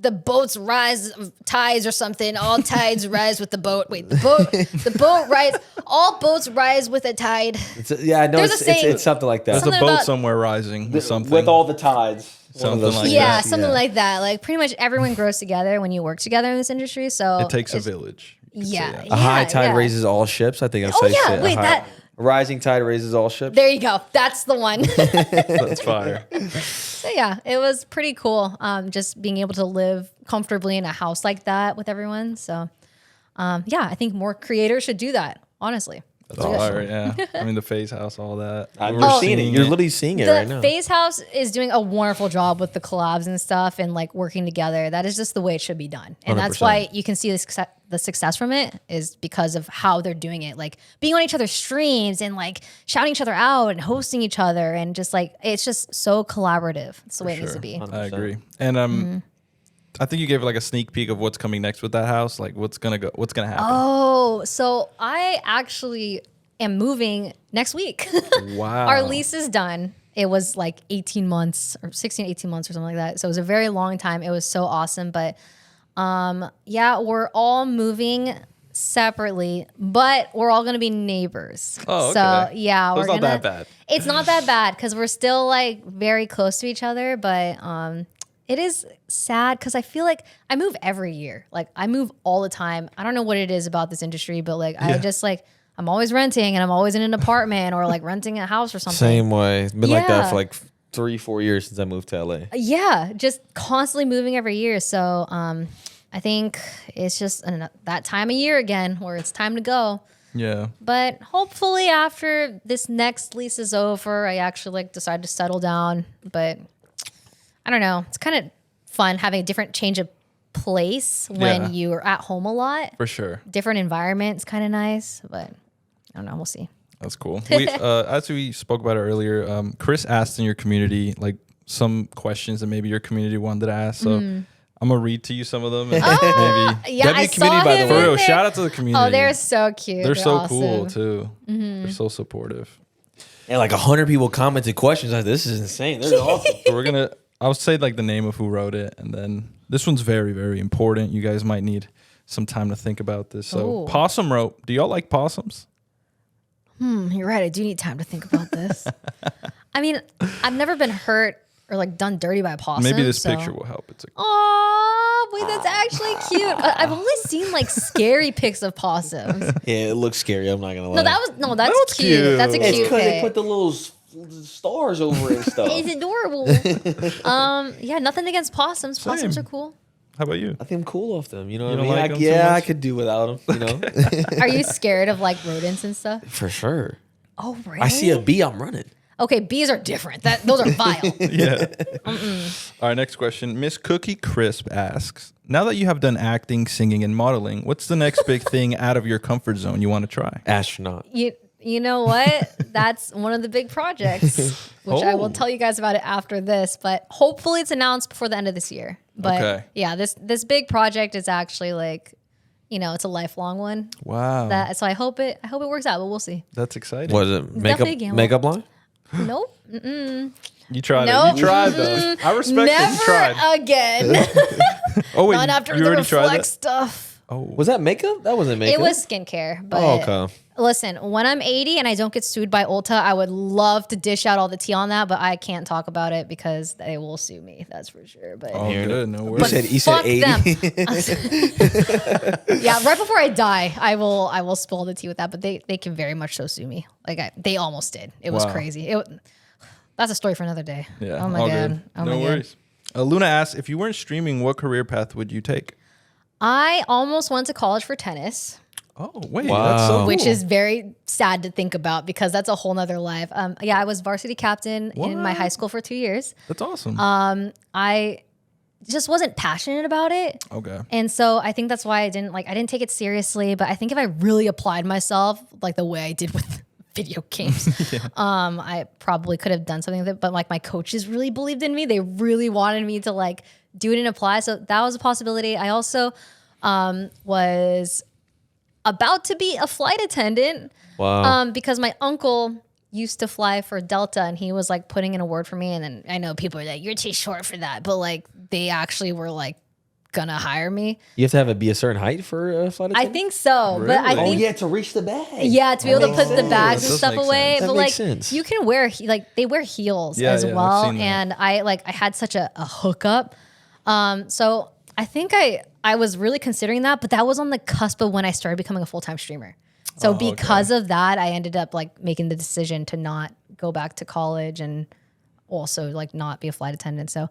The boats rise of tides or something. All tides rise with the boat. Wait, the boat rise. All boats rise with a tide. Yeah, I know There's a saying. it's something like that. There's a something boat about- somewhere rising with something. With all the tides. Something One of those like things. Yeah, that. something like that. Like pretty much everyone grows together when you work together in this industry. So it takes a it's- village. You could say Yeah, that. A high tide yeah. raises all ships. I think I've Oh, said yeah, shit. wait, that- A rising tide raises all ships. There you go. That's the one. That's fire. So yeah, it was pretty cool. Just being able to live comfortably in a house like that with everyone. So yeah, I think more creators should do that. Honestly, That's fire. Yeah. I mean the FaZe house, all that. You're seeing it. You're literally seeing it right the now. FaZe House is doing a wonderful job with the collabs and stuff, and like working together. That is just the way it should be done, and that's 100%. why you can see the success from it is because of how they're doing it. Like being on each other's streams and like shouting each other out and hosting each other, and just like it's just so collaborative. It's the way it needs to be. 100%. I agree. And I think you gave like a sneak peek of what's coming next with that house. Like what's gonna happen. Oh, so I actually am moving next week. Wow. Our lease is done. It was like 18 months or 16, 18 months or something like that. So it was a very long time. It was so awesome. But yeah, we're all moving separately, but we're all going to be neighbors. Oh, So okay. yeah, So we're it's not gonna, that bad. It's not that bad because we're still like very close to each other. But it is sad because I feel like I move every year. Like I move all the time. I don't know what it is about this industry, but like I just like I'm always renting and I'm always in an apartment or like renting a house or something. Same way. It's been like that Yeah. for like 3-4 years since I moved to LA. Yeah, just constantly moving every year. So I think it's just that time of year again where it's time to go. Yeah. But hopefully after this next lease is over, I actually like decide to settle down. But I don't know. It's kind of fun having a different change of place when Yeah. you're at home a lot. For sure. Different environment. It's kind of nice, but I don't know. We'll see. That's cool. As we spoke about it earlier, Chris asked in your community like some questions that maybe your community wanted to ask. So I'm gonna read to you some of them. And maybe Yeah, I saw him for in real. there. Shout out to the community. Oh, they're so cute. They're so awesome. cool too. They're so supportive. And like 100 people commented questions. Like, this is insane. They're awesome. So we're gonna. I'll say like the name of who wrote it, and then this one's very, very important. You guys might need some time to think about this. So Ooh. Possum wrote, "Do y'all like possums?" You're right. I do need time to think about this. I mean, I've never been hurt or like done dirty by a possum. Maybe this so. picture will help. It's like, Oh, wait, that's actually cute. I've only seen like scary pics of possums. Yeah, it looks scary. I'm not gonna lie. That's was cute. cute. That's a It's cute because they pic. put the little stars over it and stuff. It's adorable. Yeah, nothing against possums. Possums Same. are cool. how about you? I think I'm cool off them. You know You what I don't mean? like them too Yeah, I much? could do without them. You know, Are you scared of like rodents and stuff? for sure. Oh, really? I see a bee, I'm running. Okay, bees are different. Those are vile. Yeah. All right, next question. Miss Cookie Crisp asks, now that you have done acting, singing, and modeling, what's the next big thing out of your comfort zone you want to try? Astronaut. You know what? That's one of the big projects, which I Oh. will tell you guys about it after this. But hopefully, it's announced before the end of this year. But Okay. yeah, this big project is actually like it's a lifelong one. Wow. So I hope it works out, but we'll see. That's exciting. Was it definitely a gamble. makeup line? Nope. You tried Nope. it. You tried though. I respect that you tried. Never again. Oh wait, Not after you the already tried reflect that? stuff. Oh, Was that makeup? That wasn't makeup. It was skincare. But okay. listen, when I'm 80 and I don't get sued by Ulta, I would love to dish out all the tea on that, but I can't talk about it because they will sue me. That's for sure. But oh good. No You worries. said fuck 80. them. Yeah, right before I die, I will spill the tea with that. But they can very much so sue me. Like they almost did. It was Wow. crazy. That's a story for another day. Yeah. Oh my all god. good. Oh No my god. worries. Luna asks, if you weren't streaming, what career path would you take? I almost went to college for tennis, Oh wait, Wow. that's so cool. which is very sad to think about because that's a whole nother life. Yeah, I was varsity captain in my high school for 2 years. that's awesome. I just wasn't passionate about it. Okay. And so I think that's why I didn't take it seriously. But I think if I really applied myself like the way I did with video games, I probably could have done something with it. But like my coaches really believed in me. They really wanted me to like do it and apply. So that was a possibility. I also was about to be a flight attendant because my uncle used to fly for Delta and he was like putting in a word for me. And then I know people are like, you're too short for that. But like they actually were like gonna hire me. You have to be a certain height for a flight I attendant? think so. But I Really? think to reach the bag. yeah, to be able to put the bags That and does stuff make away. sense. But That like makes sense. you can wear they wear heels Yeah, as yeah, I've well. seen that. And I had such a hookup. So I think I was really considering that, but that was on the cusp of when I started becoming a full-time streamer. So because of that, I ended up like making the decision to not go back to college and also like not be a flight attendant. So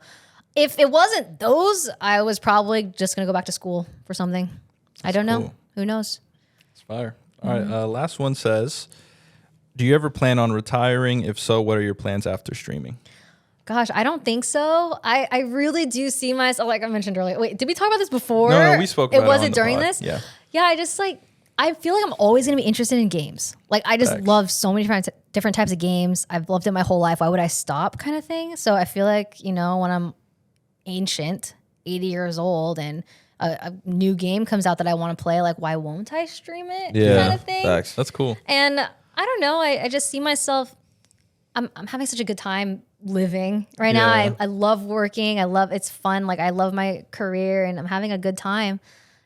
if it wasn't those, I was probably just gonna go back to school for something. I don't know. cool. Who knows? It's fire. All right. Last one says, do you ever plan on retiring? If so, what are your plans after streaming? Gosh, I don't think so. I really do see myself, like I mentioned earlier. Wait, did we talk about this before? No, we spoke about it was on it the during pod. this? Yeah. Yeah, I feel like I'm always going to be interested in games. Like I just Facts. love so many different types of games. I've loved it my whole life. Why would I stop kind of thing? So I feel like, when I'm ancient, 80 years old and a new game comes out that I want to play, like why won't I stream it kind of thing? Facts. That's cool. And I don't know. I just see myself. I'm having such a good time living right now. Yeah. I love working. It's fun. Like I love my career and I'm having a good time.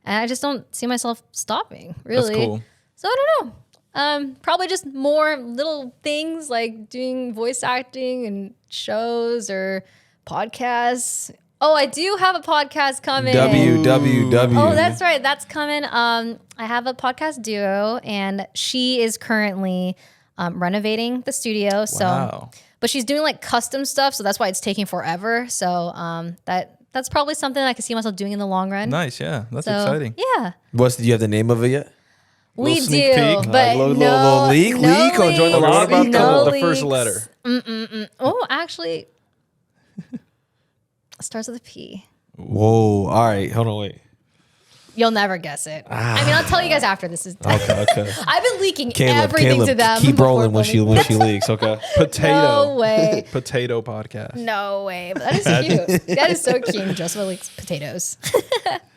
And I just don't see myself stopping really. That's cool. So I don't know. Probably just more little things like doing voice acting and shows or podcasts. Oh, I do have a podcast coming. WWW. Oh, that's right. That's coming. I have a podcast duo, and she is currently renovating the studio. So, Wow. but she's doing like custom stuff, so that's why it's taking forever. So, that's probably something I could see myself doing in the long run. Nice. Yeah. That's So, exciting. Yeah, Do you have the name of it yet? we Little do, sneak peek. but Little no, leak? no Leak? Oh, join the leaks, lobby? What about no the first leaks. letter? Oh, actually, it starts with a P. Whoa. All right. Hold on. Wait. You'll never guess it. I mean, I'll tell you guys after this is done. Okay. I've been leaking everything to them. Keep before rolling when she filming. leaks. Okay. Potato. No way. Potato podcast. No way. But that is cute. That is so cute. Joseph likes potatoes.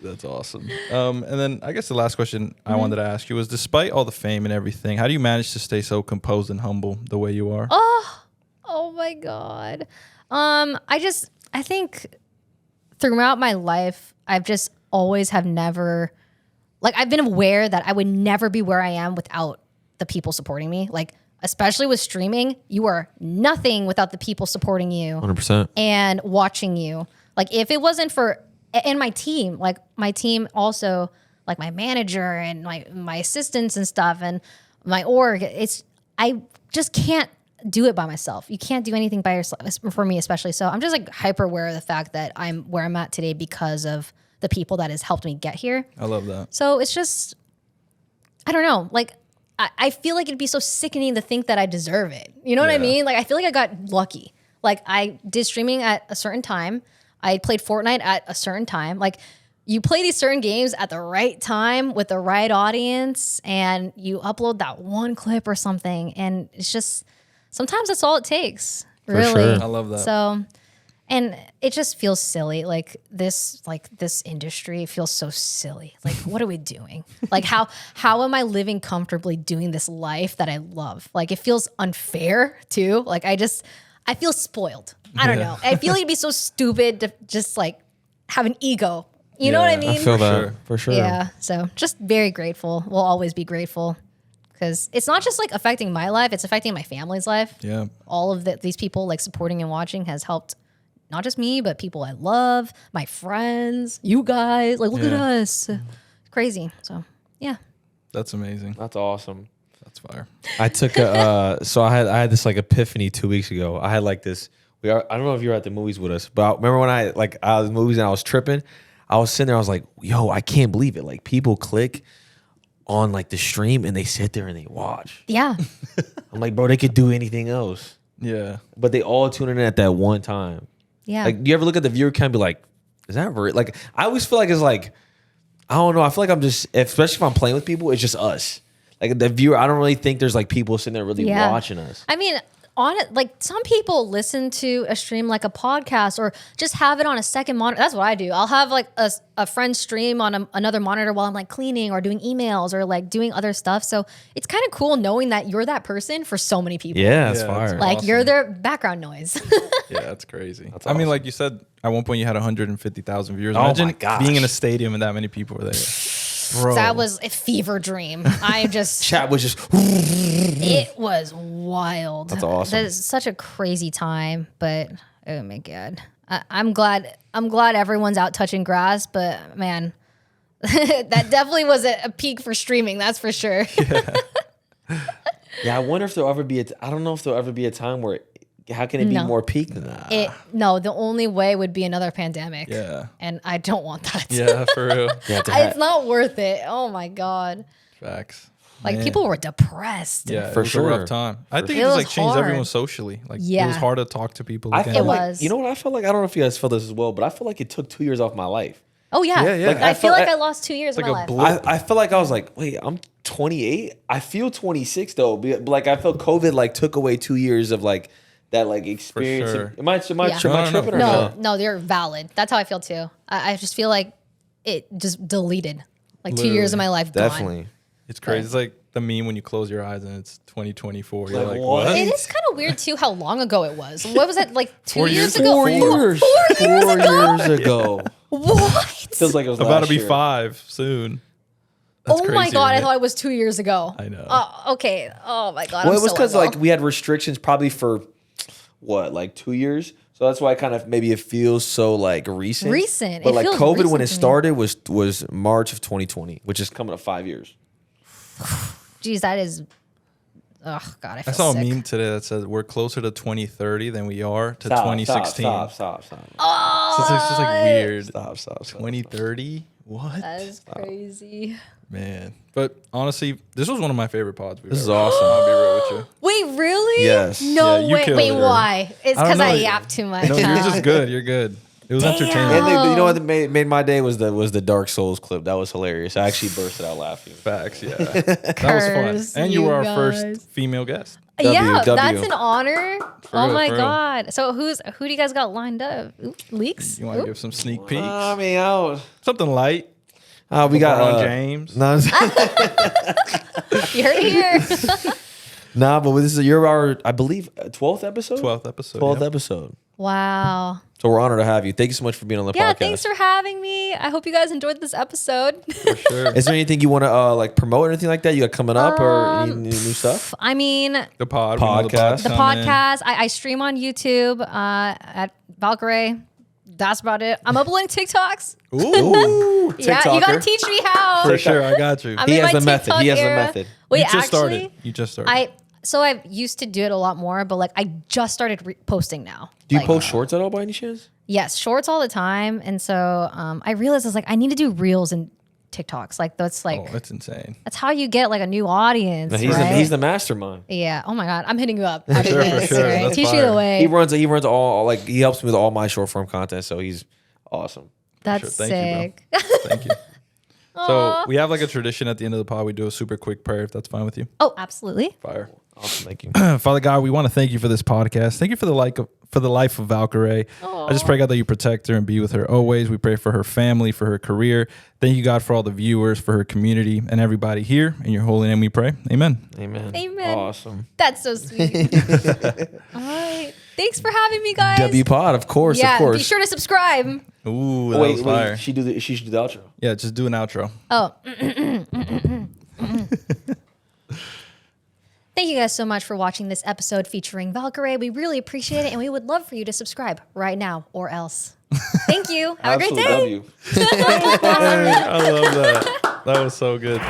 That's awesome. And then I guess the last question Mm-hmm. I wanted to ask you was, despite all the fame and everything, how do you manage to stay so composed and humble the way you are? Oh my God. I think throughout my life, I've just always have never, like I've been aware that I would never be where I am without the people supporting me. Like, especially with streaming, you are nothing without the people supporting you 100%. and watching you. Like if it wasn't for, and my team also, like my manager and my assistants and stuff and my org, I just can't do it by myself. You can't do anything by yourself, for me especially. So I'm just like hyper aware of the fact that I'm where I'm at today because of the people that has helped me get here. I love that. So it's just, I don't know. Like, I feel like it'd be so sickening to think that I deserve it. You know what I Yeah. mean? Like, I feel like I got lucky. Like, I did streaming at a certain time. I played Fortnite at a certain time. Like, you play these certain games at the right time with the right audience, and you upload that one clip or something. And it's just, sometimes that's all it takes, really. sure. I love that. So, And it just feels silly. Like this industry feels so silly. Like, what are we doing? Like how am I living comfortably doing this life that I love? Like it feels unfair too. Like I feel spoiled. I don't know. I feel like it'd be so stupid to just like have an ego. You know what I mean? I feel that for sure. Yeah. So just very grateful. We'll always be grateful because it's not just like affecting my life, it's affecting my family's life. Yeah. All of these people like supporting and watching has helped not just me, but people I love, my friends, you guys. Like, look at us. It's crazy. So, yeah. That's amazing. That's awesome. That's fire. I took so I had this like epiphany 2 weeks ago. I had like this. I don't know if you were at the movies with us, but I remember when I was movies and I was tripping. I was sitting there. I was like, "Yo, I can't believe it! Like people click on like the stream and they sit there and they watch." Yeah. I'm like, bro, they could do anything else, Yeah. but they all tune in at that one time. Yeah. Like, do you ever look at the viewer count and be like, "Is that real?" Like, I always feel like it's like, I don't know. I feel like I'm just, especially if I'm playing with people, it's just us. Like the viewer, I don't really think there's like people sitting there really watching us. I mean, on it, like some people listen to a stream like a podcast or just have it on a second monitor. That's what I do. I'll have like a friend stream on another monitor while I'm like cleaning or doing emails or like doing other stuff. So it's kind of cool knowing that you're that person for so many people. Yeah, that's Yeah, fire. that's Like awesome. you're their background noise. Yeah, that's crazy. That's I mean, awesome. like you said, at one point you had 150,000 viewers. Oh my Imagine gosh. being in a stadium and that many people were there. Bro. That was a fever dream. I just Chat was just, it was wild. That's awesome. That is such a crazy time, but oh my god, I'm glad everyone's out touching grass. But man, that definitely was a peak for streaming. That's for sure. yeah. I wonder if there'll ever be I don't know if there'll ever be a time where, how can it be No. more peak than that? No, the only way would be another pandemic. Yeah. And I don't want that. Yeah, for real. Yeah, It's not worth it. Oh my god. Facts. Like Man. people were depressed. Yeah, For it was sure. a rough time. I think It it just was like changed hard. everyone socially. Like it Yeah. was hard to talk to people I again. feel It like, was. you know what I felt like? I don't know if you guys feel this as well, but I feel like it took 2 years off my life. Oh yeah. Yeah, yeah. Like, Like, I I feel felt- like I lost 2 years of like my a life. blip. I felt like I was like, wait, I'm 28. I feel 26 though. But like I felt COVID like took away 2 years of like that like experience. sure. Am I Yeah. tripping or No, no? no, they're valid. That's how I feel too. I just feel like it just deleted. Like 2 years of Literally. my life gone. Definitely. It's crazy. It's like the meme when you close your eyes and it's 2024. You're Like, like, what? what? It is kind of weird too how long ago it was. What was it, like 2 4 years years ago? ago? 4 years. 4 years ago. What? Feels like it was About last to be year. 5 soon. That's Oh my crazy, god, I right? thought it was 2 years ago. I know. Okay. Oh my god. Well, I'm it was so because emo. like we had restrictions probably for what, like 2 years. So that's why kind of maybe it feels so like recent. Recent. But It like feels COVID recent when it to me. started was March of 2020, which is coming up 5 years. Geez, that is. Oh god, I feel I saw sick. a meme today that said we're closer to 2030 than we are to Stop, 2016. Stop. So it's just like weird. Stop. 2030? What? That is crazy. Man. But honestly, this was one of my favorite pods. This is awesome. I'll be real with you. Wait, really? Yes. No Yeah, you way. killed Wait, it. why? It's I don't because I know. yap too much. No, you're huh? just good. You're good. It was Damn. entertaining. And Oh. you know what made my day was the Dark Souls clip. That was hilarious. I actually bursted out laughing. Facts, yeah. That was Curse, fun. And you you were our guys. first female guest. Yeah, W. that's an honor. Oh real, my for real. god. So who do you guys got lined up? Ooh, leaks? You want to Ooh. give some sneak peeks? I mean, out. Something light. We got LeBron James. No, You heard it here. nah, but this is you're our, I believe, 12th episode. 12th episode. 12th yep. episode. Wow. So we're honored to have you. Thank you so much for being on the Yeah, podcast. thanks for having me. I hope you guys enjoyed this episode. For sure. Is there anything you want to like promote or anything like that? You got coming up or any new stuff? I mean, The pod. Podcast. the podcast. I stream on YouTube at Valkyrae. That's about it. I'm uploading TikToks. Ooh, Yeah, you gotta teach me how. For sure. I got you. I'm He in has my the method. TikTok He has the era. method. Wait, you just actually, started. You just started. I used to do it a lot more, but like I just started posting now. Do you Like, post shorts at all by any chance? Yes, shorts all the time, and so I realized I was like, I need to do reels and TikToks. Like that's like Oh, that's insane. that's how you get like a new audience. No, he's right? he's the mastermind. Yeah. Oh my god, I'm hitting you up. After sure, for this, sure. right? That's Teach me the fire. way. He runs all like he helps me with all my short form content. So he's awesome. That's Sure. Thank you, sick. bro. Thank you. So we have like a tradition at the end of the pod. We do a super quick prayer, if that's fine with you. Oh, absolutely. Fire. Awesome, thank you. Father God, we want to thank you for this podcast. Thank you for the life of Valkyrae. I just pray, God, that you protect her and be with her always. We pray for her family, for her career. Thank you, God, for all the viewers, for her community, and everybody here. In your holy name we pray. Amen. Amen. Amen. Awesome. That's so sweet. All right. Thanks for having me, guys. W Pod, of course, yeah, of course. be sure to subscribe. Ooh, that was fire. She should do the outro. Yeah, just do an outro. Oh. Thank you guys so much for watching this episode featuring Valkyrae. We really appreciate it, and we would love for you to subscribe right now or else. Thank you. Have a great day. Absolute W. I love that. That was so good.